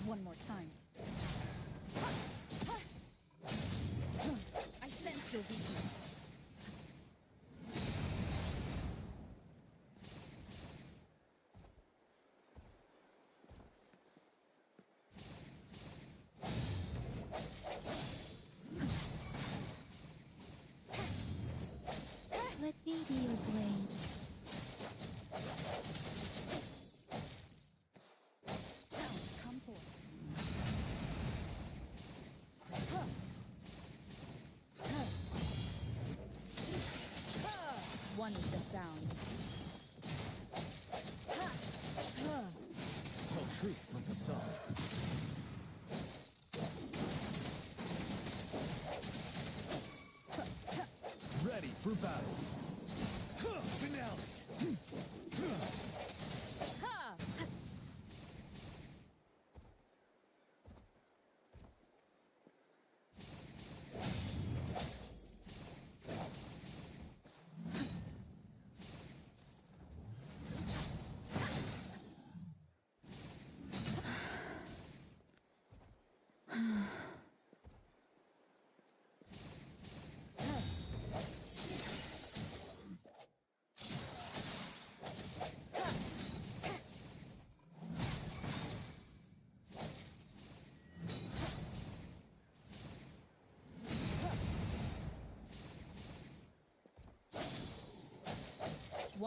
One more time. I sense your weakness. Let me be your blade. Come forth. One is the sound. Tell truth from the sun. Ready for battle. Finale.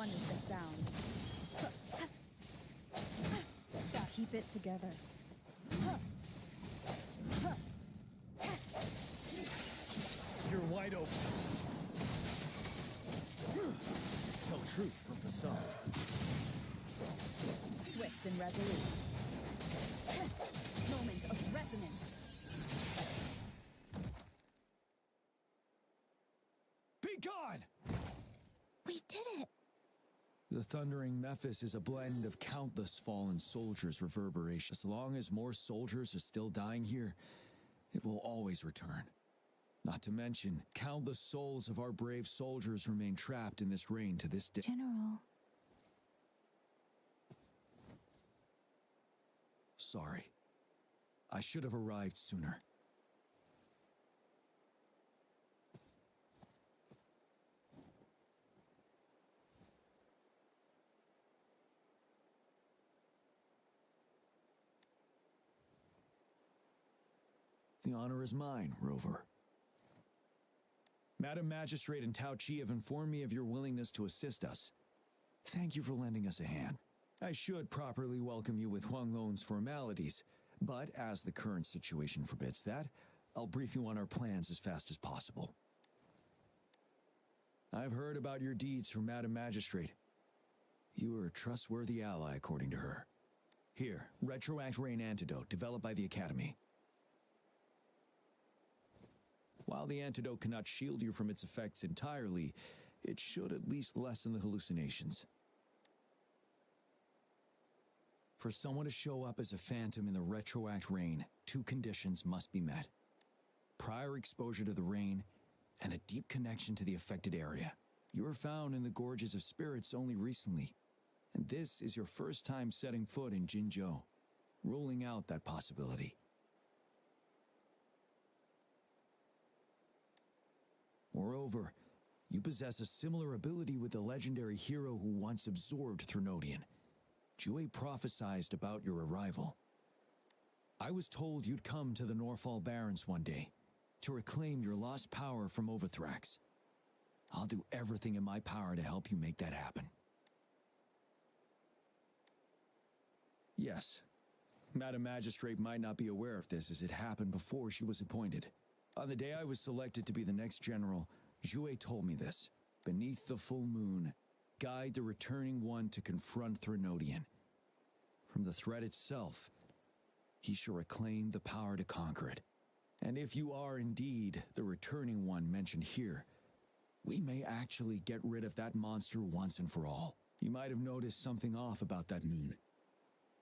One is the sound. Keep it together. You're wide open. Tell truth from facade. Swift and resolute. Moment of resonance. Be gone! We did it! The thundering Memphis is a blend of countless fallen soldiers' reverberation. As long as more soldiers are still dying here, it will always return. Not to mention, countless souls of our brave soldiers remain trapped in this rain to this day. General. Sorry. I should have arrived sooner. The honor is mine, Rover. Madam Magistrate and Tao Chi have informed me of your willingness to assist us. Thank you for lending us a hand. I should properly welcome you with Huang Lon's formalities, but as the current situation forbids that, I'll brief you on our plans as fast as possible. I've heard about your deeds from Madam Magistrate. You are a trustworthy ally, according to her. Here, Retroact Rain Antidote, developed by the Academy. While the antidote cannot shield you from its effects entirely, it should at least lessen the hallucinations. For someone to show up as a phantom in the Retroact Rain, 2 conditions must be met. Prior exposure to the rain, and a deep connection to the affected area. You were found in the Gorges of Spirits only recently, and this is your first time setting foot in Jinzhou, ruling out that possibility. Moreover, you possess a similar ability with the legendary hero who once absorbed Threnodian. Jue prophesied about your arrival. I was told you'd come to the Norfall Barrens one day, to reclaim your lost power from Overthrax. I'll do everything in my power to help you make that happen. Yes, Madam Magistrate might not be aware of this as it happened before she was appointed. On the day I was selected to be the next general, Jue told me this. Beneath the full moon, guide the returning one to confront Threnodian. From the threat itself, he shall reclaim the power to conquer it. And if you are indeed the returning one mentioned here, we may actually get rid of that monster once and for all. You might have noticed something off about that moon.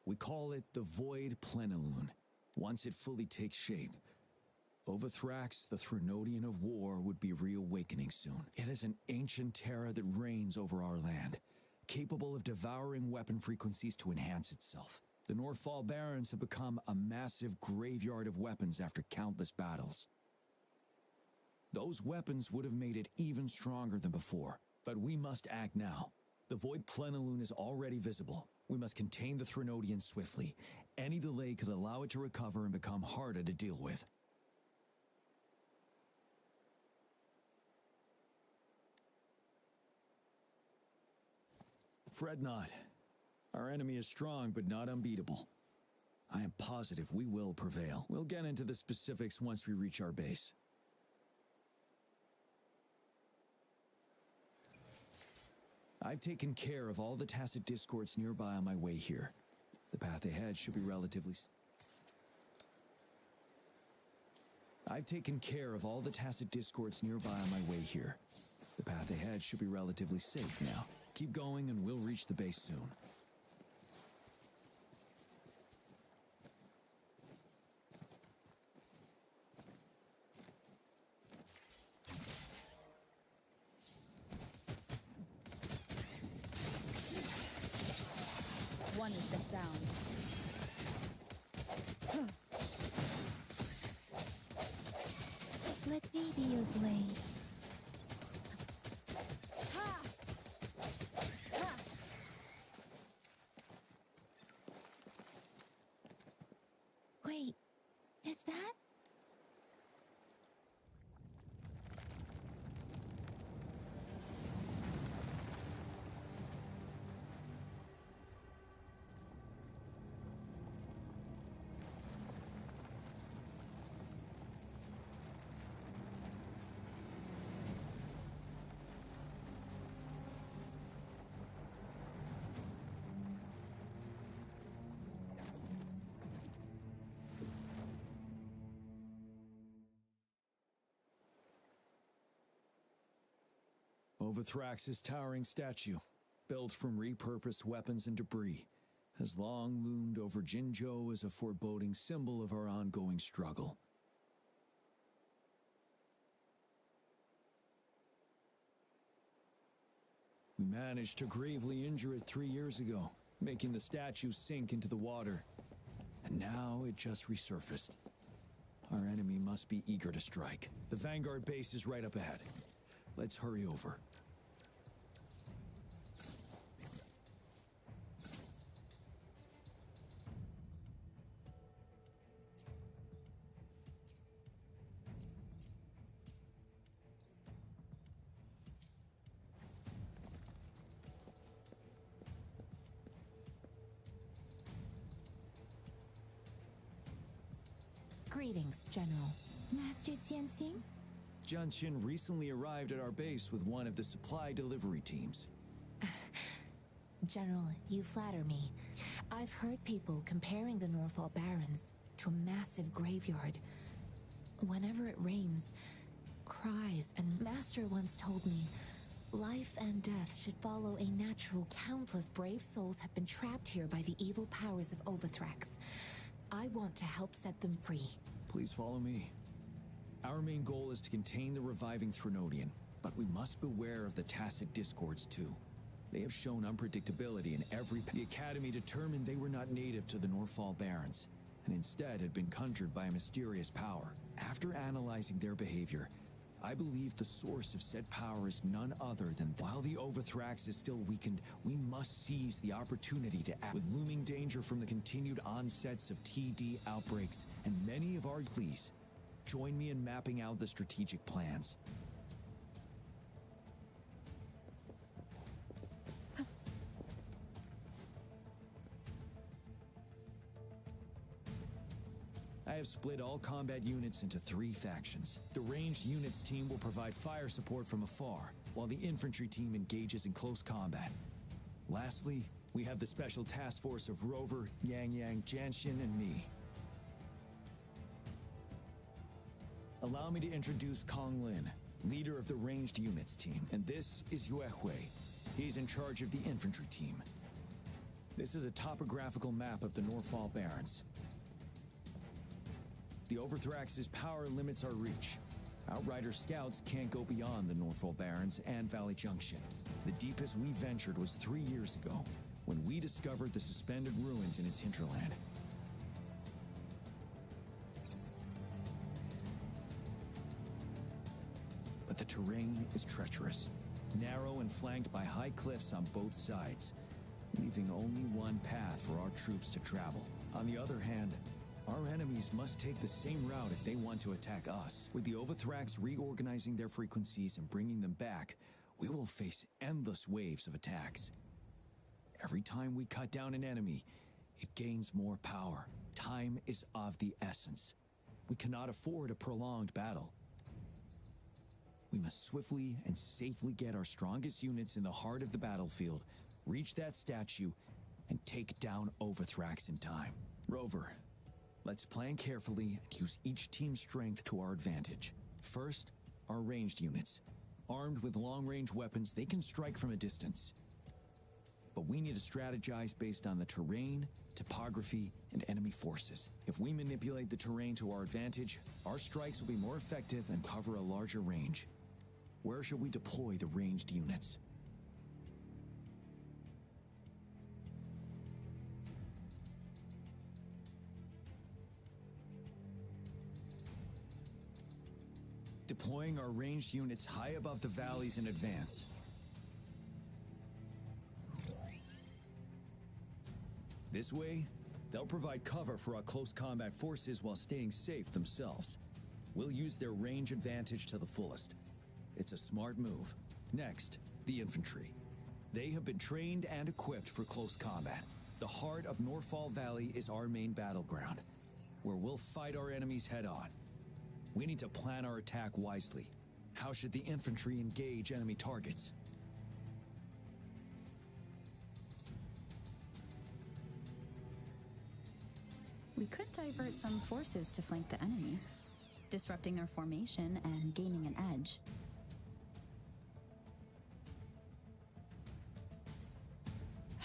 We call it the Void Plenilune. Once it fully takes shape, Overthrax, the Threnodian of War, would be reawakening soon. It is an ancient terror that reigns over our land, capable of devouring weapon frequencies to enhance itself. The Norfall Barrens have become a massive graveyard of weapons after countless battles. Those weapons would have made it even stronger than before, but we must act now. The Void Plenilune is already visible. We must contain the Threnodian swiftly. Any delay could allow it to recover and become harder to deal with. Fret not. Our enemy is strong, but not unbeatable. I am positive we will prevail. We'll get into the specifics once we reach our base. I've taken care of all the tacit discords nearby on my way here. The path ahead should be relatively... I've taken care of all the tacit discords nearby on my way here. The path ahead should be relatively safe now. Keep going and we'll reach the base soon. One is the sound. Let me be your blade. Wait, is that? Overthrax's towering statue, built from repurposed weapons and debris, has long loomed over Jinzhou as a foreboding symbol of our ongoing struggle. We managed to gravely injure it 3 years ago, making the statue sink into the water. And now it just resurfaced. Our enemy must be eager to strike. The Vanguard base is right up ahead. Let's hurry over. Greetings, General. Master Tianxing? Jianqin recently arrived at our base with one of the supply delivery teams. General, you flatter me. I've heard people comparing the Norfall Barrens to a massive graveyard. Whenever it rains, cries, and Master once told me, life and death should follow a natural. Countless brave souls have been trapped here by the evil powers of Overthrax. I want to help set them free. Please follow me. Our main goal is to contain the reviving Threnodian, but we must beware of the tacit discords too. They have shown unpredictability in every... The Academy determined they were not native to the Norfall Barrens, and instead had been conjured by a mysterious power. After analyzing their behavior, I believe the source of said power is none other than... While the Overthrax is still weakened, we must seize the opportunity to act. With looming danger from the continued onsets of TD outbreaks and many of our... Please, join me in mapping out the strategic plans. I have split all combat units into 3 factions. The ranged units team will provide fire support from afar, while the infantry team engages in close combat. Lastly, we have the special task force of Rover, Yang, Jianxin, and me. Allow me to introduce Kong Lin, leader of the ranged units team, and this is Yue Hui. He's in charge of the infantry team. This is a topographical map of the Norfall Barrens. The Overthrax's power limits our reach. Outrider scouts can't go beyond the Norfall Barrens and Valley Junction. The deepest we ventured was 3 years ago, when we discovered the suspended ruins in its hinterland. But the terrain is treacherous, narrow and flanked by high cliffs on both sides, leaving only one path for our troops to travel. On the other hand, our enemies must take the same route if they want to attack us. With the Overthrax reorganizing their frequencies and bringing them back, we will face endless waves of attacks. Every time we cut down an enemy, it gains more power. Time is of the essence. We cannot afford a prolonged battle. We must swiftly and safely get our strongest units in the heart of the battlefield, reach that statue, and take down Overthrax in time. Rover, let's plan carefully and use each team's strength to our advantage. First, our ranged units. Armed with long-range weapons, they can strike from a distance. But we need to strategize based on the terrain, topography, and enemy forces. If we manipulate the terrain to our advantage, our strikes will be more effective and cover a larger range. Where should we deploy the ranged units? Deploying our ranged units high above the valleys in advance. This way, they'll provide cover for our close combat forces while staying safe themselves. We'll use their range advantage to the fullest. It's a smart move. Next, the infantry. They have been trained and equipped for close combat. The heart of Norfall Valley is our main battleground, where we'll fight our enemies head-on. We need to plan our attack wisely. How should the infantry engage enemy targets? We could divert some forces to flank the enemy, disrupting their formation and gaining an edge.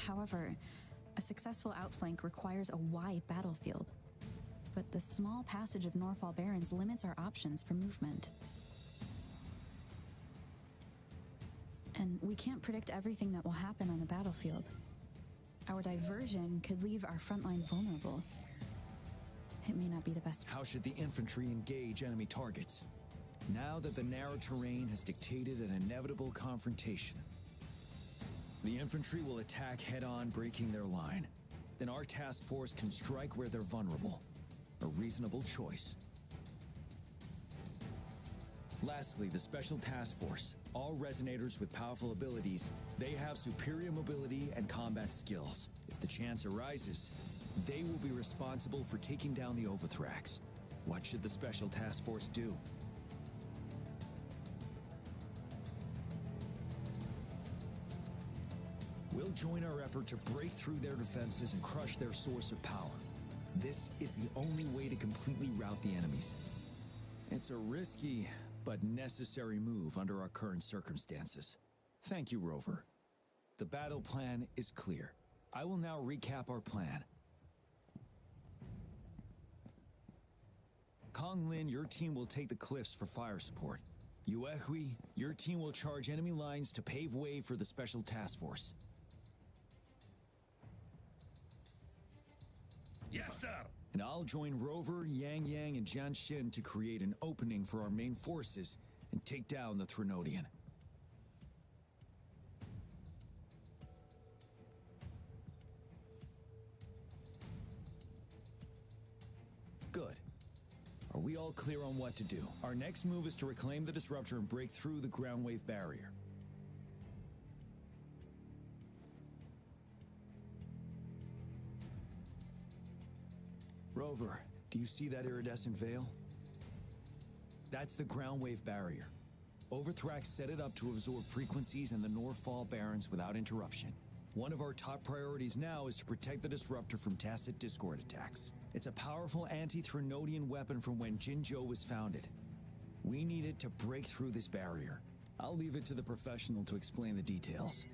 However, a successful outflank requires a wide battlefield. But the small passage of Norfall Barrens limits our options for movement. And we can't predict everything that will happen on the battlefield. Our diversion could leave our front line vulnerable. It may not be the best. How should the infantry engage enemy targets? Now that the narrow terrain has dictated an inevitable confrontation, the infantry will attack head-on, breaking their line. Then our task force can strike where they're vulnerable. A reasonable choice. Lastly, the Special Task Force. All resonators with powerful abilities, they have superior mobility and combat skills. If the chance arises, they will be responsible for taking down the Overthrax. What should the Special Task Force do? We'll join our effort to break through their defenses and crush their source of power. This is the only way to completely rout the enemies. It's a risky but necessary move under our current circumstances. Thank you, Rover. The battle plan is clear. I will now recap our plan. Kong Lin, your team will take the cliffs for fire support. Yuehui, your team will charge enemy lines to pave way for the Special Task Force. Yes, sir! And I'll join Rover, Yang Yang, and Jian Xin to create an opening for our main forces and take down the Threnodian. Good. Are we all clear on what to do? Our next move is to reclaim the Disruptor and break through the ground wave barrier. Rover, do you see that iridescent veil? That's the ground wave barrier. Overthrax set it up to absorb frequencies in the Norfall Barrens without interruption. One of our top priorities now is to protect the Disruptor from tacit Discord attacks. It's a powerful anti-Threnodian weapon from when Jinzhou was founded. We need it to break through this barrier. I'll leave it to the professional to explain the details.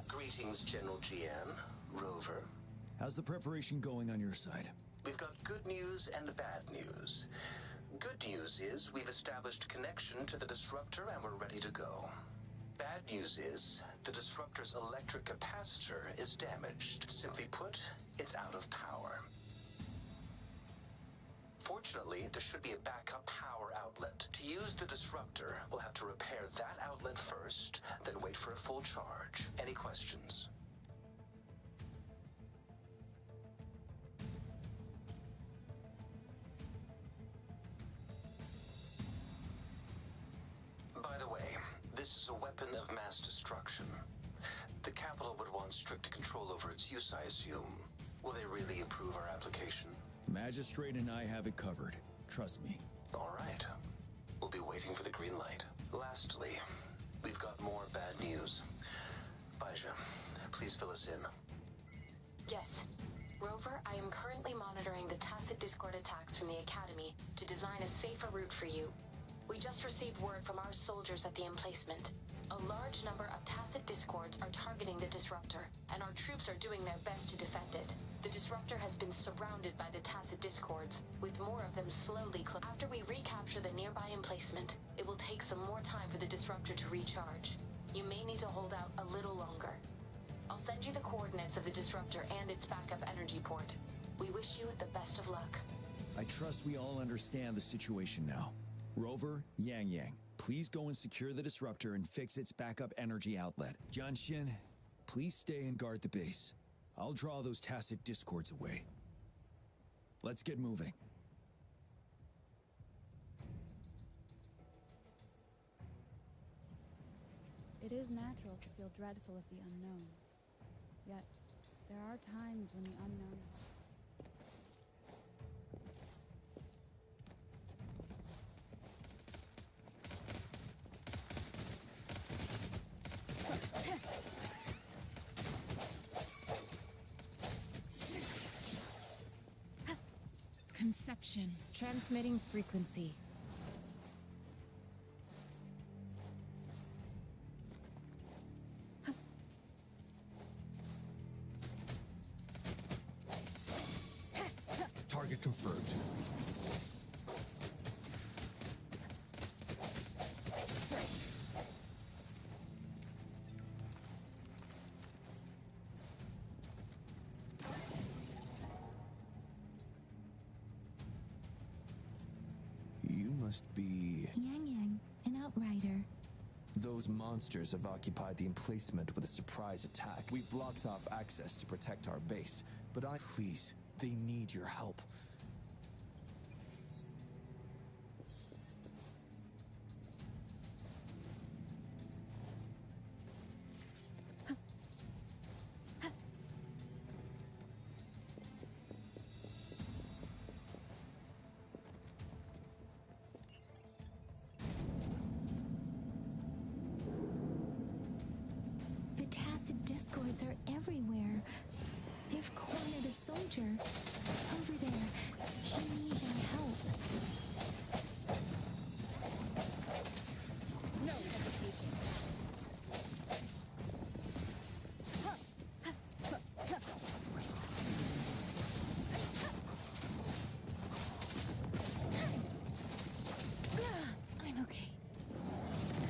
Greetings, General GN, Rover. How's the preparation going on your side? We've got good news and bad news. Good news is we've established connection to the Disruptor and we're ready to go. Bad news is the Disruptor's electric capacitor is damaged. Simply put, it's out of power. Fortunately, there should be a backup power outlet. To use the Disruptor, we'll have to repair that outlet first, then wait for a full charge. Any questions? By the way, this is a weapon of mass destruction. The capital would want strict control over its use, I assume. Will they really approve our application? Magistrate and I have it covered. Trust me. All right. We'll be waiting for the green light. Lastly, we've got more bad news. Baija, please fill us in. Yes. Rover, I am currently monitoring the tacit Discord attacks from the Academy to design a safer route for you. We just received word from our soldiers at the emplacement. A large number of tacit Discords are targeting the Disruptor, and our troops are doing their best to defend it. The Disruptor has been surrounded by the tacit Discords, with more of them slowly After we recapture the nearby emplacement, it will take some more time for the Disruptor to recharge. You may need to hold out a little longer. I'll send you the coordinates of the Disruptor and its backup energy port. We wish you the best of luck. I trust we all understand the situation now. Rover, Yang Yang, please go and secure the Disruptor and fix its backup energy outlet. Jian Xin, please stay and guard the base. I'll draw those tacit Discords away. Let's get moving. It is natural to feel dreadful of the unknown. Yet, there are times when the unknown... Conception. Transmitting frequency. Target confirmed. You must be... Yang Yang, an outrider. Those monsters have occupied the emplacement with a surprise attack. We've blocked off access to protect our base, but Please, they need your help. The tacit discords are everywhere. They've cornered a soldier. Over there. He needs our help. No hesitation. I'm okay.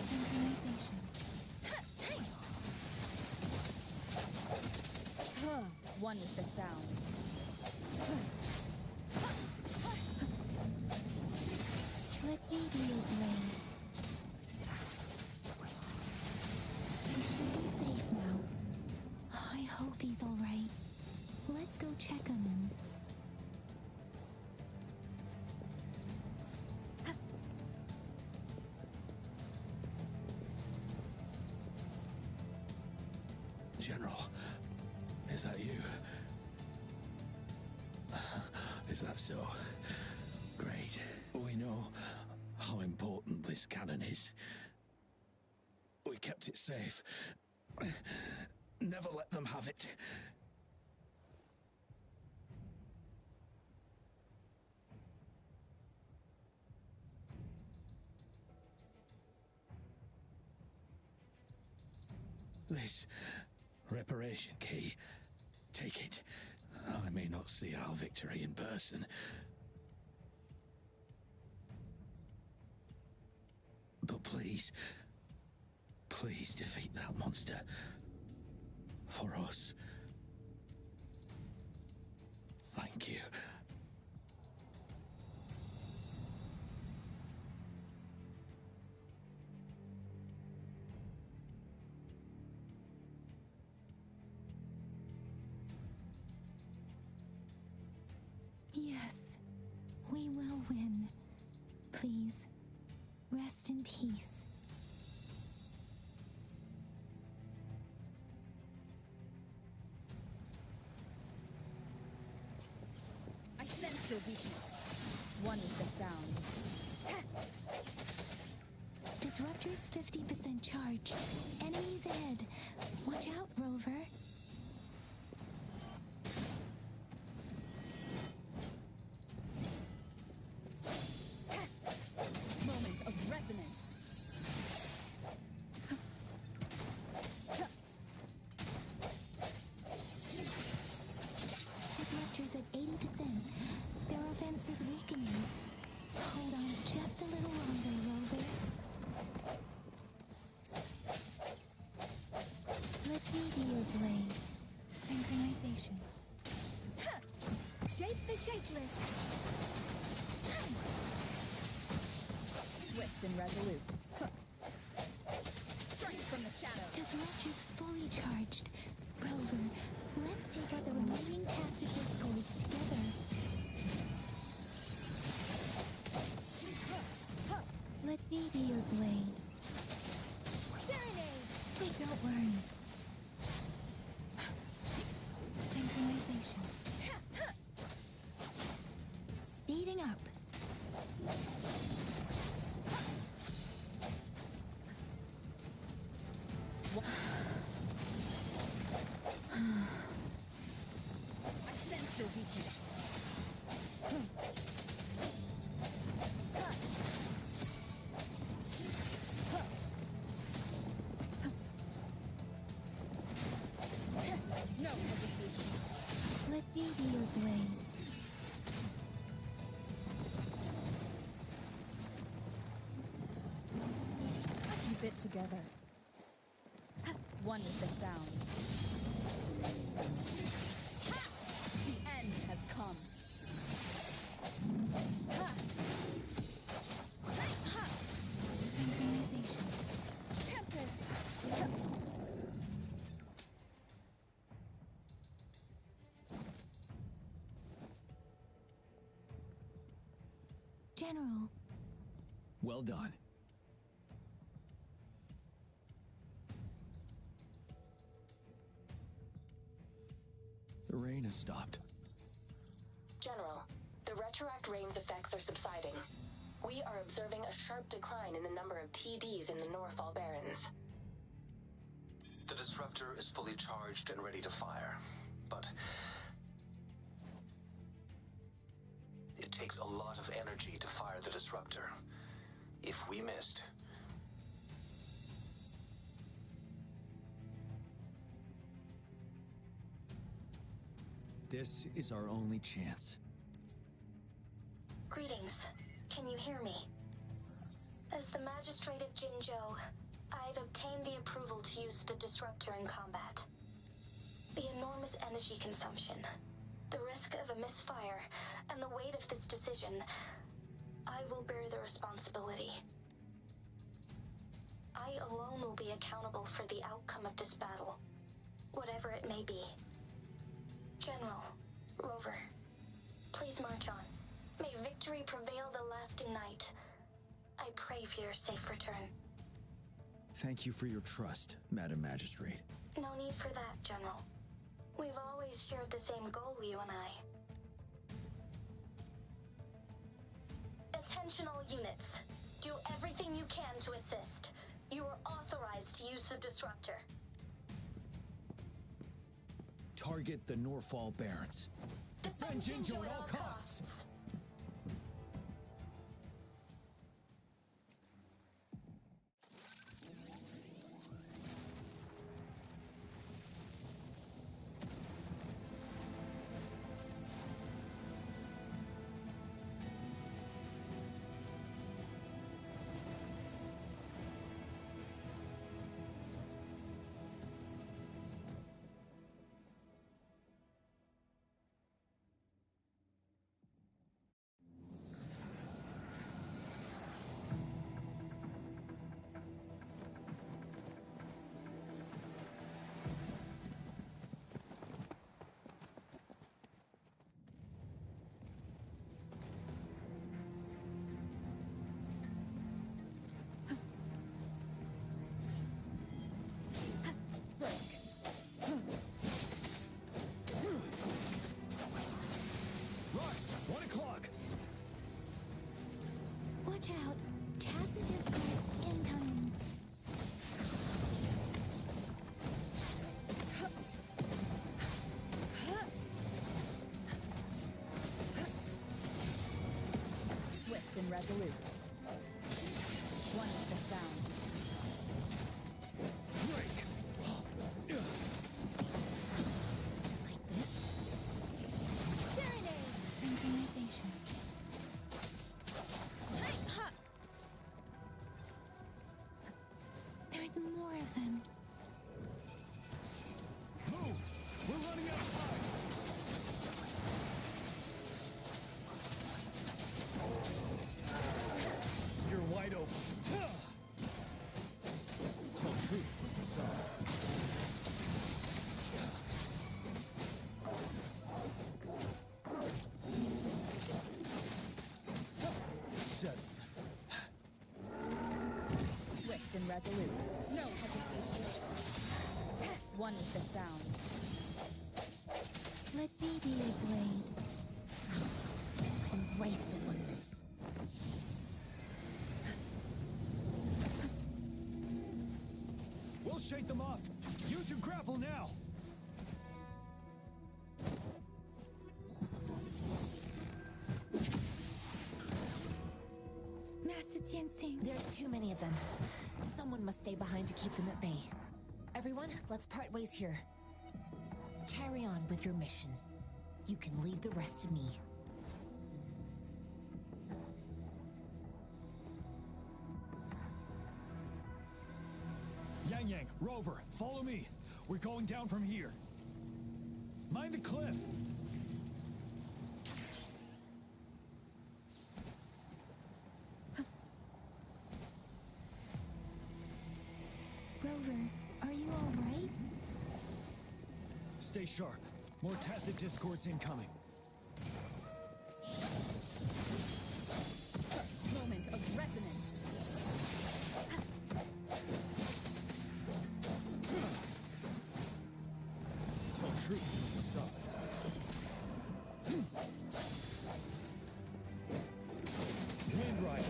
Synchronization. One with the sounds. Let me be your blade. He should be safe now. I hope he's alright. Let's go check on him. General, is that you? Is that so? Great. We know how important this cannon is. We kept it safe. Never let them have it. This reparation key. Take it. I may not see our victory in person. But please, please defeat that monster. For us. Thank you. Yes, we will win. Please, rest in peace. I sense your weakness. One with the sound. Disruptor's 50% charge. Enemies ahead. Watch out, Rover. Moment of resonance. Disruptor's at 80%. Their offense is weakening. Hold on just a little longer, Rover. Let me be your blade. Synchronization. Shape the shapeless. Swift and resolute. Strike from the shadows. Disruptor's fully charged. Rover, let's take out the remaining tacit discords together. Let me be your blade. Serenade. Hey, don't worry. Synchronization. Speeding up. I sense your weakness. No hesitation. Let me be your blade. together. One with the sound. The end has come. Synchronization. Tempest. General. Well done. The rain has stopped. General, the retroact rain's effects are subsiding. We are observing a sharp decline in the number of TDs in the Norfall Barrens. The disruptor is fully charged and ready to fire, but it takes a lot of energy to fire the disruptor. If we missed, this is our only chance. Greetings. Can you hear me? As the Magistrate of Jinzhou, I've obtained the approval to use the disruptor in combat. The enormous energy consumption, the risk of a misfire, and the weight of this decision, I will bear the responsibility. I alone will be accountable for the outcome of this battle, whatever it may be. General, Rover, please march on. May victory prevail the lasting night. I pray for your safe return. Thank you for your trust, Madam Magistrate. No need for that, General. We've always shared the same goal, you and I. Attention all units. Do everything you can to assist. You are authorized to use the disruptor. Target the Norfall Barrens. Defend Jinzhou at all costs. Watch out! Tacitus clicks incoming. Swift and resolute. One with the sound. Break! Like this? Serenade! Synchronization. There's more of them. Move! We're running out of time! You're wide open. Tell truth with the sun. Settled. Swift and resolute. No hesitation. One with the sound. Let me be a blade. Embrace the oneness. We'll shake them off. Use your grapple now. Master Tianxing. There's too many of them. Someone must stay behind to keep them at bay. Everyone, let's part ways here. Carry on with your mission. You can leave the rest to me. Rover, follow me. We're going down from here. Mind the cliff. Rover, are you all right? Stay sharp. More tacit discords incoming. Moment of resonance. Tell truth. What's up? Wind Rider.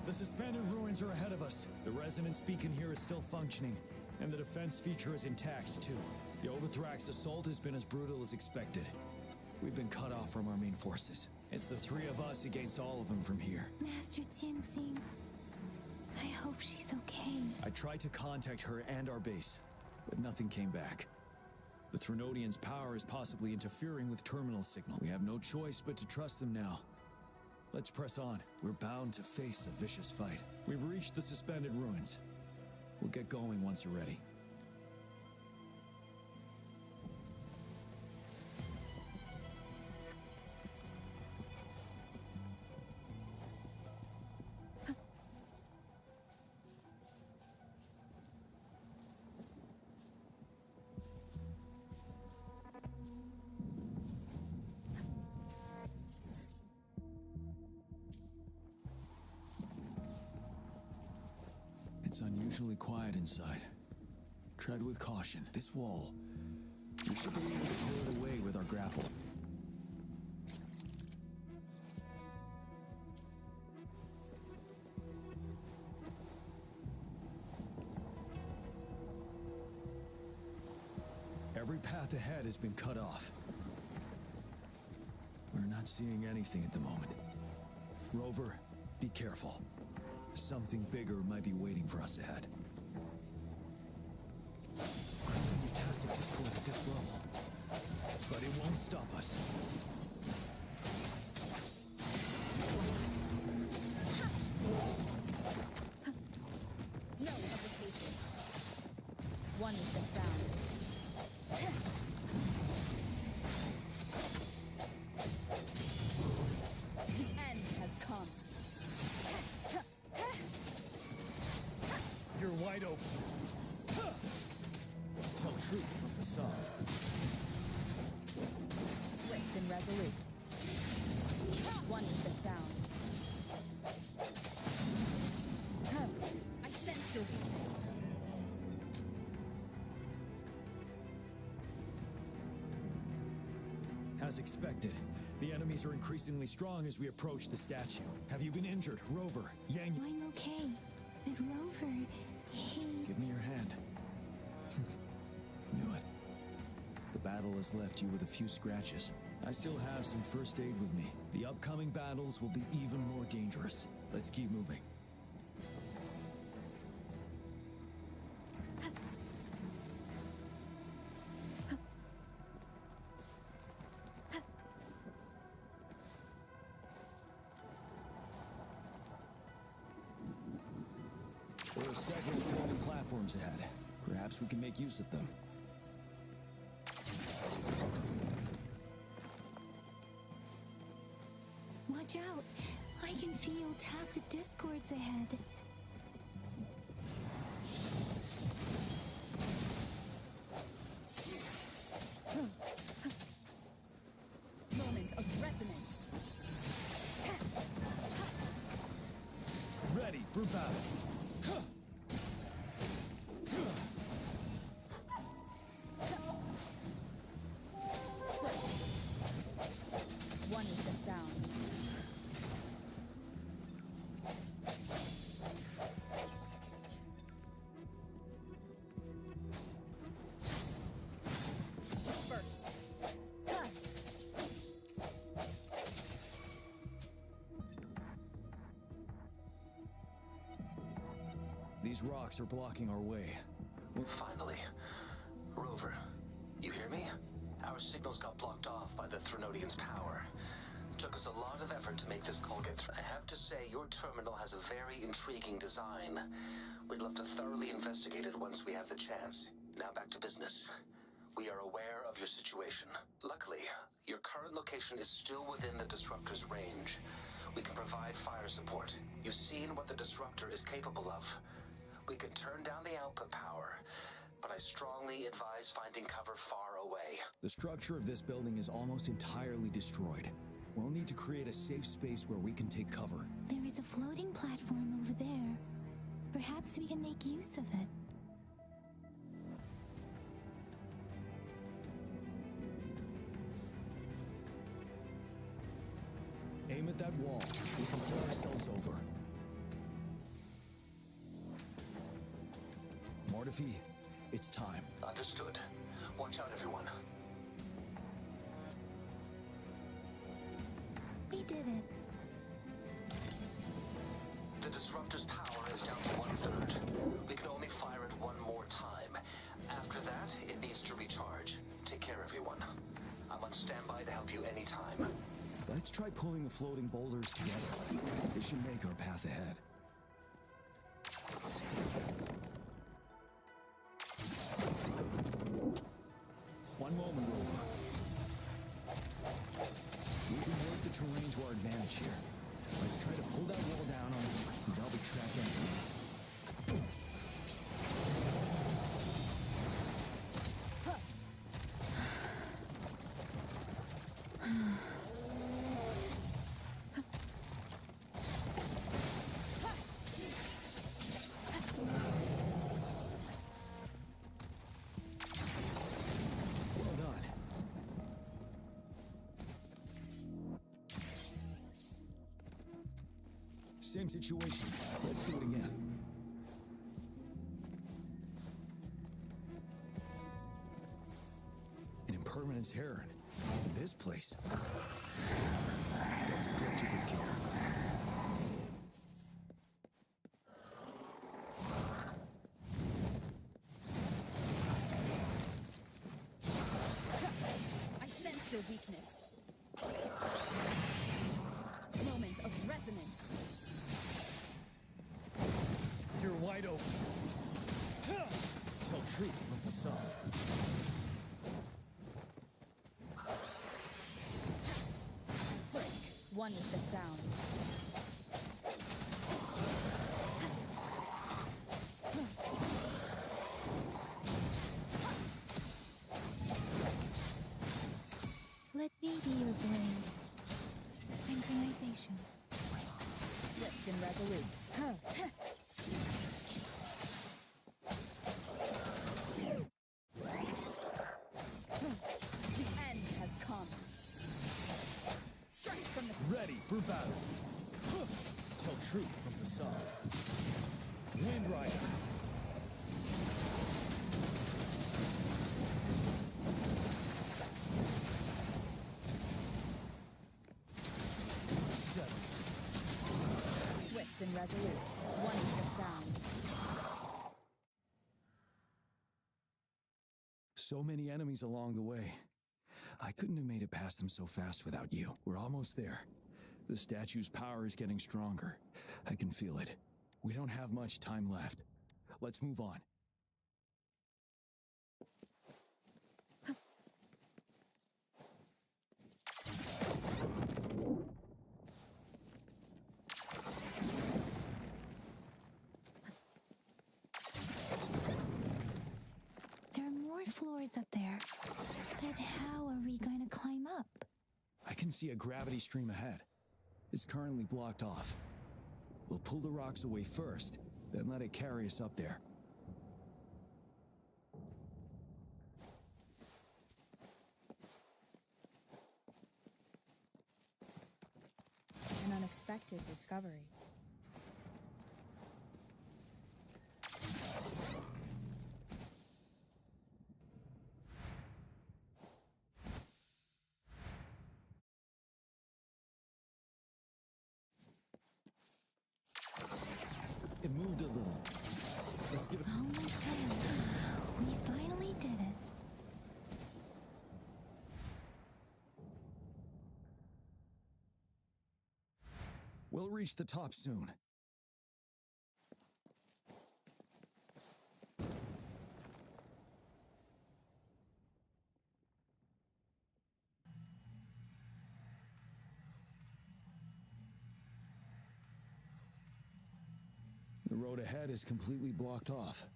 The suspended ruins are ahead of us. The resonance beacon here is still functioning, and the defense feature is intact, too. The Overthrax assault has been as brutal as expected. We've been cut off from our main forces. It's the three of us against all of them from here. Master Tianxing, I hope she's okay. I tried to contact her and our base, but nothing came back. The Threnodians' power is possibly interfering with terminal signal. We have no choice but to trust them now. Let's press on. We're bound to face a vicious fight. We've reached the suspended ruins. We'll get going once you're ready. It's unusually quiet inside. Tread with caution. This wall. We should be able to pull it away with our grapple. Every path ahead has been cut off. We're not seeing anything at the moment. Rover, be careful. Something bigger might be waiting for us ahead. Creating a tacit discord at this level. But it won't stop us. No hesitation. One with the sound. The end has come. You're wide open. Tell truth from the side. Swift and resolute. One with the sound. I sense your weakness. As expected, the enemies are increasingly strong as we approach the statue. Have you been injured, Rover? Yang? I'm okay. But Rover, he... Give me your hand. Knew it. The battle has left you with a few scratches. I still have some first aid with me. The upcoming battles will be even more dangerous. Let's keep moving. There are several floating platforms ahead. Perhaps we can make use of them. Watch out! I can feel tacit discords ahead. Moment of resonance. Ready for battle. One with the sound. Disperse. These rocks are blocking our way. Finally, signals got blocked off by the Threnodian's power. Took us a lot of effort to make this call get through. I have to say, your terminal has a very intriguing design. We'd love to thoroughly investigate it once we have the chance. Now back to business. We are aware of your situation. Luckily, your current location is still within the Disruptor's range. We can provide fire support. You've seen what the Disruptor is capable of. We can turn down the output power, but I strongly advise finding cover far away. The structure of this building is almost entirely destroyed. We'll need to create a safe space where we can take cover. There is a floating platform over there. Perhaps we can make use of it. Aim at that wall. We can pull ourselves over. Mortifi, it's time. Understood. Watch out, everyone. We did it. The Disruptor's power is down to 1/3. We can only fire it one more time. After that, it needs to recharge. Take care, everyone. I'm on standby to help you anytime. Let's try pulling the floating boulders together. This should make our path ahead. One moment, Rover. We can work the terrain to our advantage here. Let's try to pull that wall down on it without we track enemies. Same situation. Let's do it again. An impermanence heron. This place. Let's approach it with care. I sense your weakness. Moment of resonance. You're wide open. Tell truth from facade. Break. One with the sound. Let me be your blade. Synchronization. Swift and resolute. The end has come. Strike from the... Ready for battle. Tell truth from facade. Wind Rider. Swift and resolute. One with the sound. So many enemies along the way. I couldn't have made it past them so fast without you. We're almost there. The statue's power is getting stronger. I can feel it. We don't have much time left. Let's move on. There are more floors up there. But how are we going to climb up? I can see a gravity stream ahead. It's currently blocked off. We'll pull the rocks away first, then let it carry us up there. An unexpected discovery. It moved a little. Let's give it... Almost there. We finally did it. We'll reach the top soon. The road ahead is completely blocked off.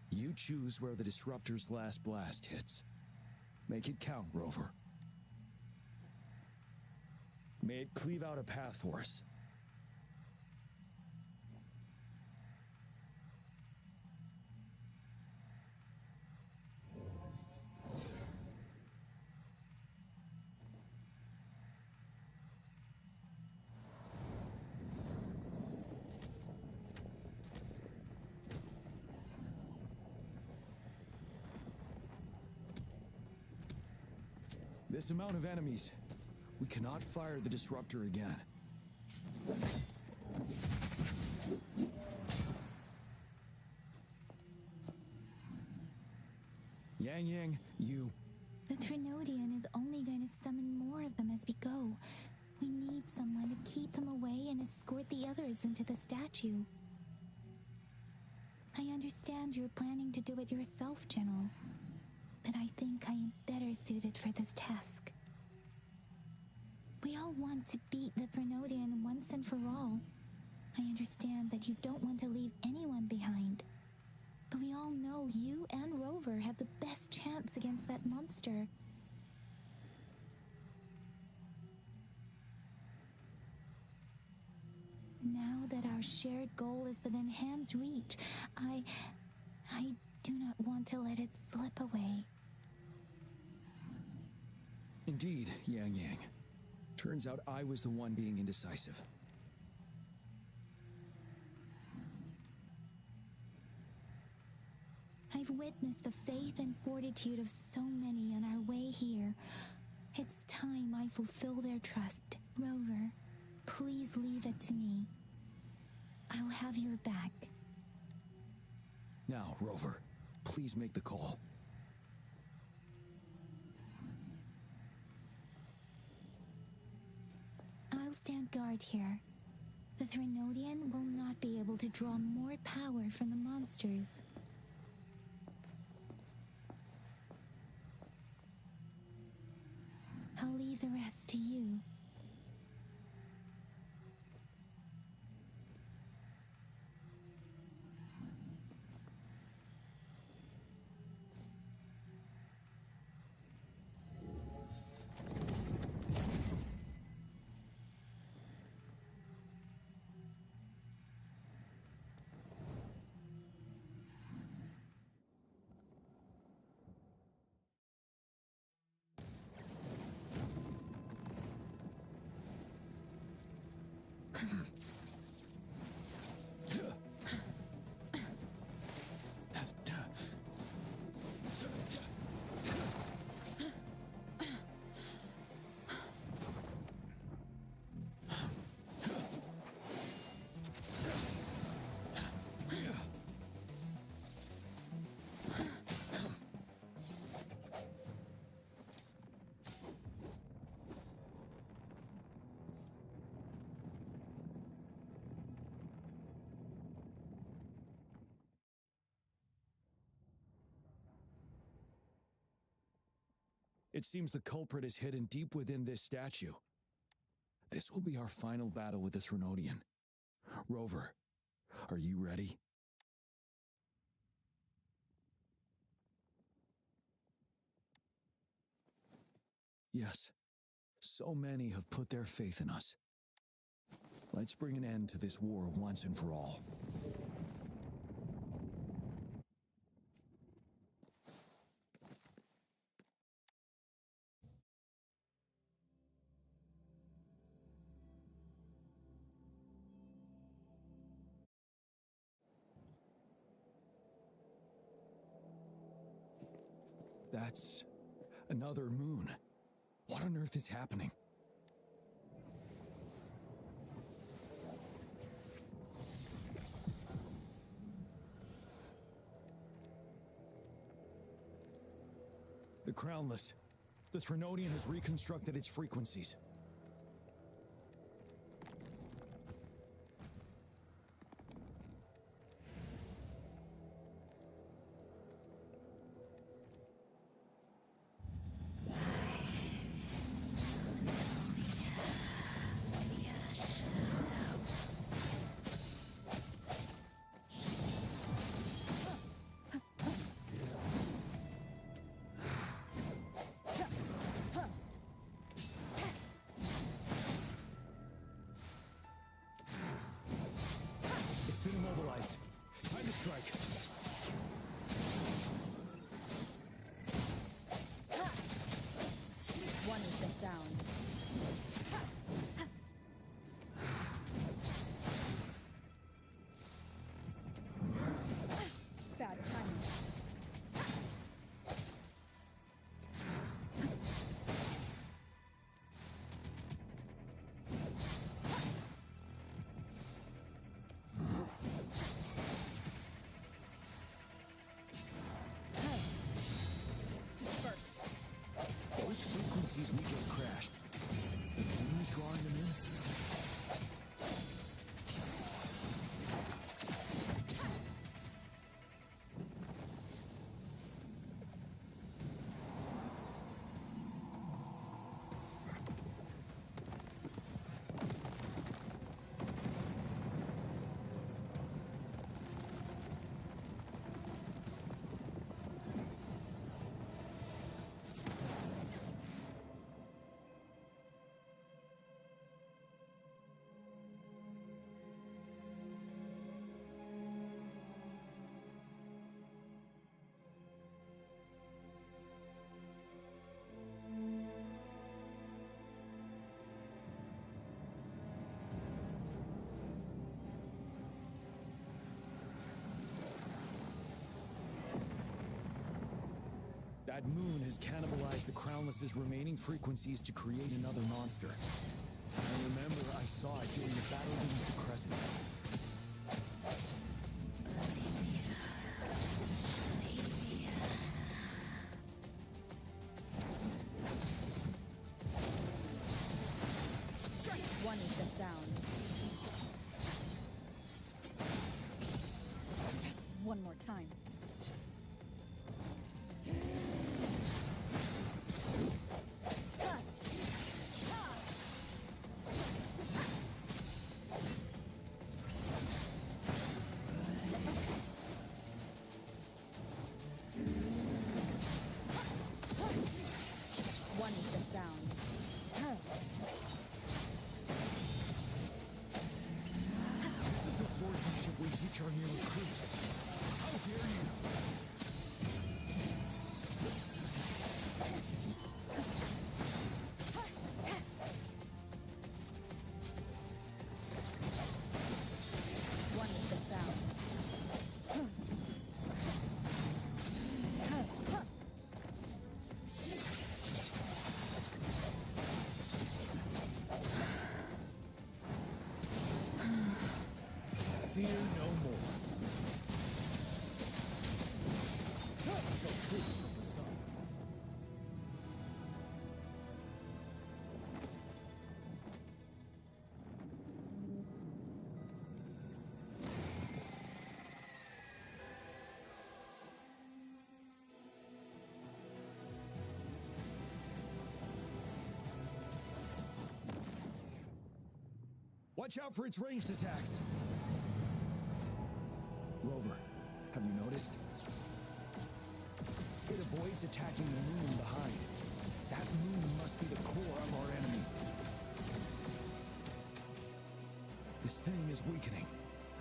You choose where the disruptor's last blast hits. Make it count, Rover. May it cleave out a path for us. This amount of enemies, we cannot fire the disruptor again. Yang, you... The Threnodian is only going to summon more of them as we go. We need someone to keep them away and escort the others into the statue. I understand you're planning to do it yourself, General. But I think I am better suited for this task. We all want to beat the Threnodian once and for all. I understand that you don't want to leave anyone behind. But we all know you and Rover have the best chance against that monster. Now that our shared goal is within hand's reach, I do not want to let it slip away. Indeed, Yang. Turns out I was the one being indecisive. I've witnessed the faith and fortitude of so many on our way here. It's time I fulfill their trust. Rover, please leave it to me. I'll have your back. Now, Rover, please make the call. I'll stand guard here. The Threnodian will not be able to draw more power from the monsters. I'll leave the rest to you. It seems the culprit is hidden deep within this statue. This will be our final battle with the Threnodian. Rover, are you ready? Yes, so many have put their faith in us. Let's bring an end to this war once and for all. That's another moon. What on earth is happening? The Crownless. The Threnodian has reconstructed its frequencies. That moon has cannibalized the Crownless's remaining frequencies to create another monster. I remember I saw it during the battle beneath the crescent. One is the sound. One more time. One is the sound. This is the swordsmanship we teach our new recruits. How dare you! One is the sound. Fear no more. Tell truth from the sun. Watch out for its ranged attacks. Rover, have you noticed? It avoids attacking the moon behind. That moon must be the core of our enemy. This thing is weakening.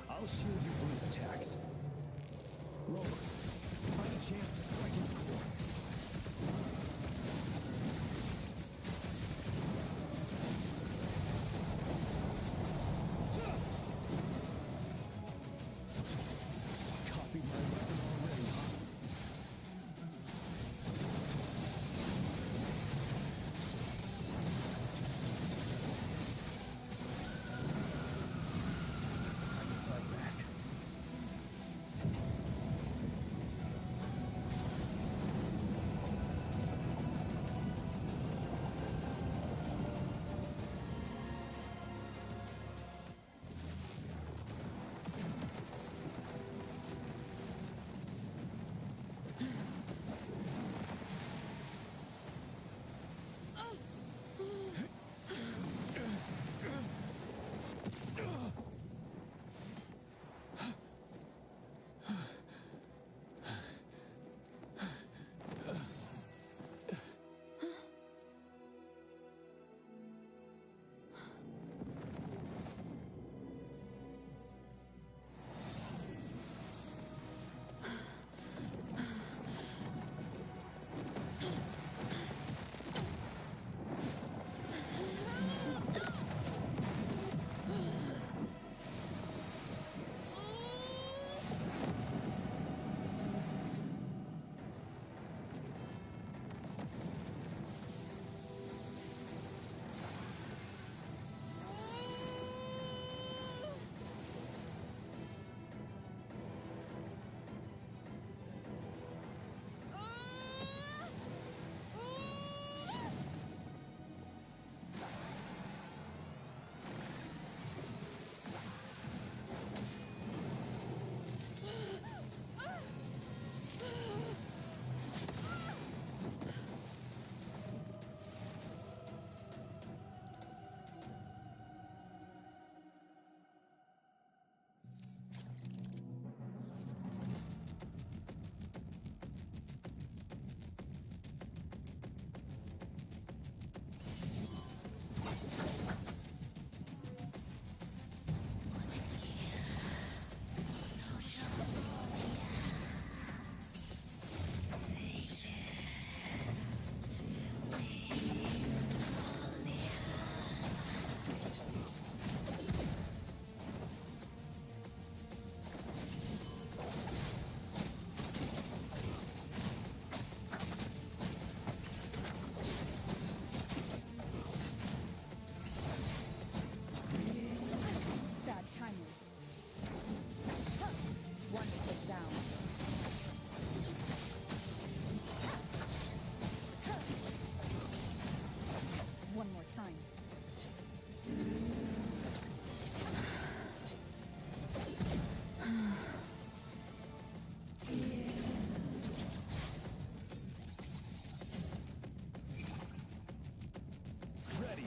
I'll shield you from its attacks. Rover, find a chance to strike its core. Copied my weapon already, huh? I can fight back.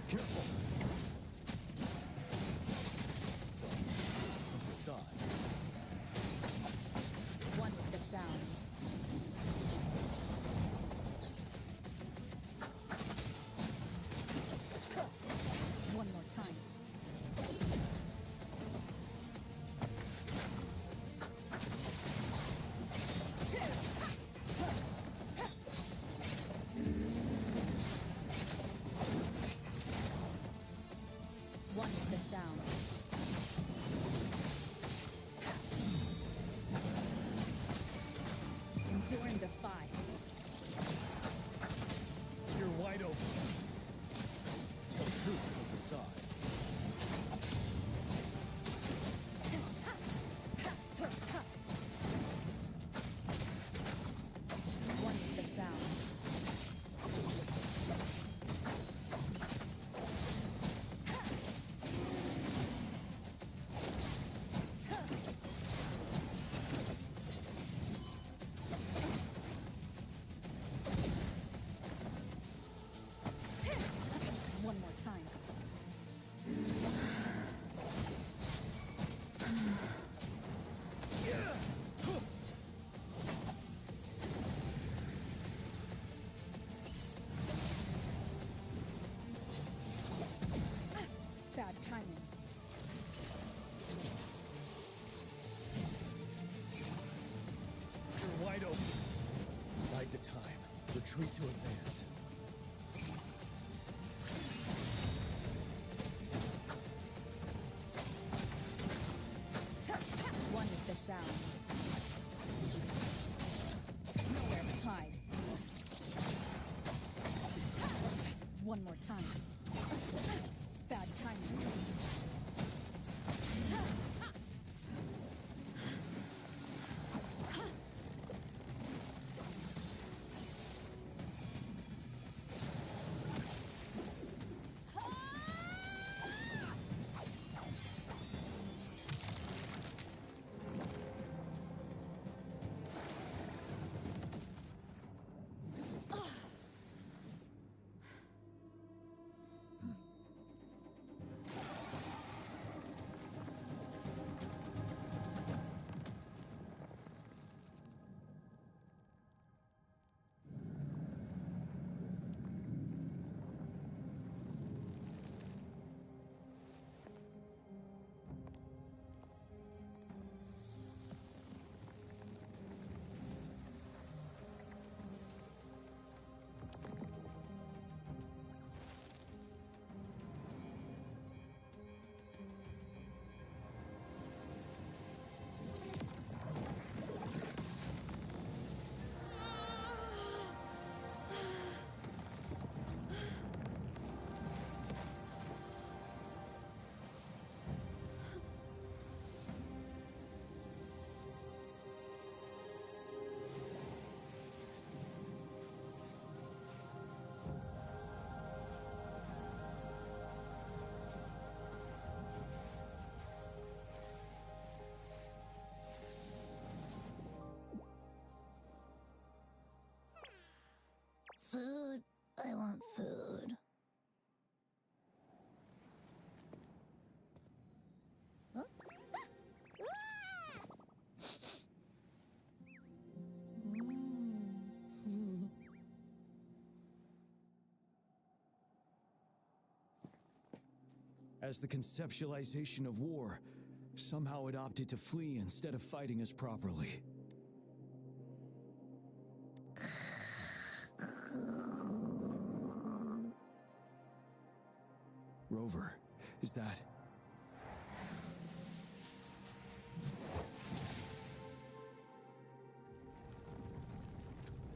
Careful. Facade. One with the sounds. One more time. One with the sounds. Endure and defy. You're wide open. Tell truth for facade. One with the sounds. One more time. Bad timing. You're wide open. Bide the time. Retreat to advance. One with the sounds. Nowhere to hide. One more time. Bad timing. Food. I want food. Huh? As the conceptualization of war, somehow it opted to flee instead of fighting us properly. Rover, is that...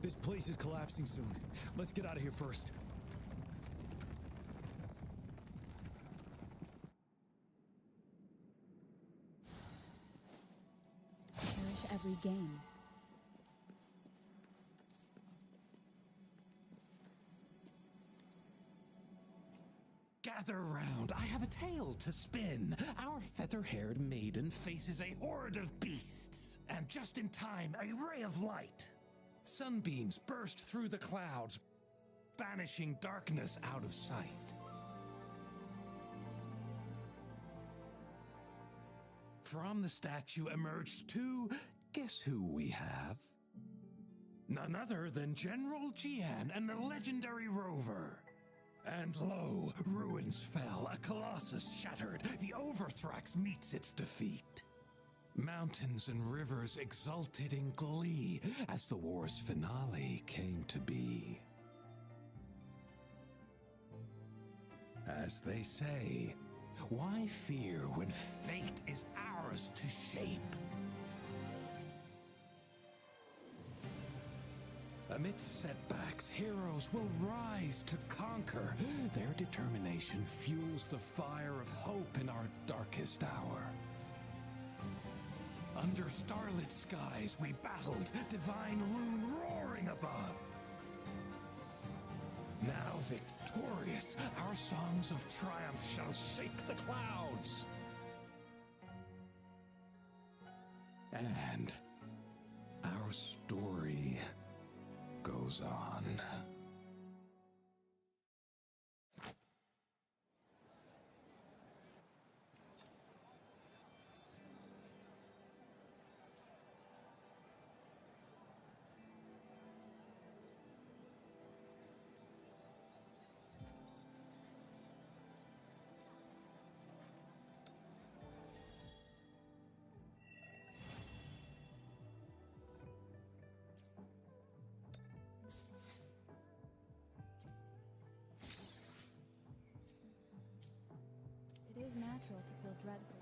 This place is collapsing soon. Let's get out of here first. Cherish every game. Gather round, I have a tale to spin. Our feather-haired maiden faces a horde of beasts. And just in time, a ray of light. Sunbeams burst through the clouds, banishing darkness out of sight. From the statue emerged two. Guess who we have? None other than General Jian and the legendary Rover. And lo, ruins fell, a colossus shattered. The Overthrax meets its defeat. Mountains and rivers exulted in glee as the war's finale came to be. As they say, why fear when fate is ours to shape? Amidst setbacks, heroes will rise to conquer. Their determination fuels the fire of hope in our darkest hour. Under starlit skies we battled, divine rune roaring above. Now victorious, our songs of triumph shall shake the clouds. And our story goes on. It is natural to feel dreadful.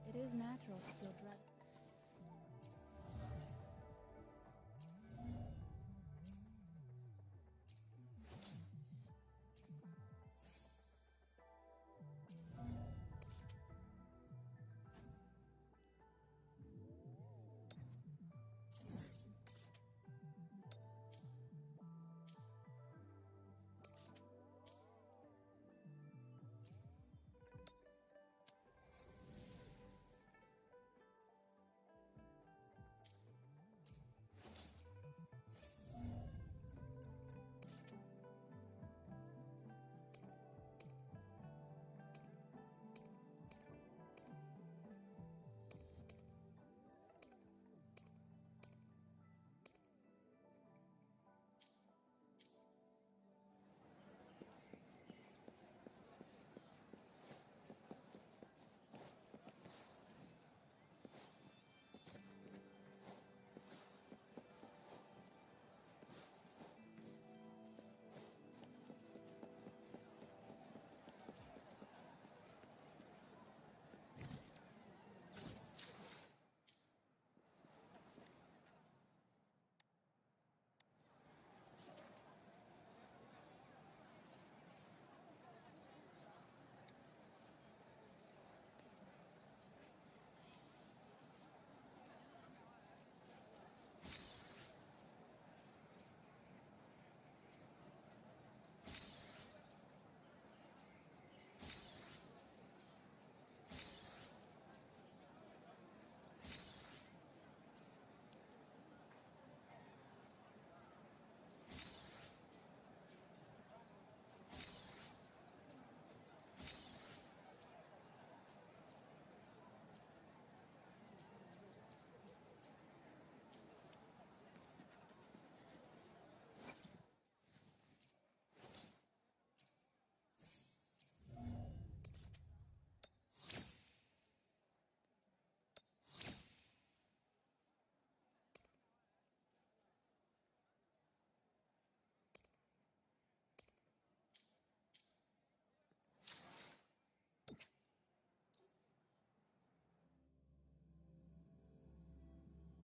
It is natural to feel dreadful.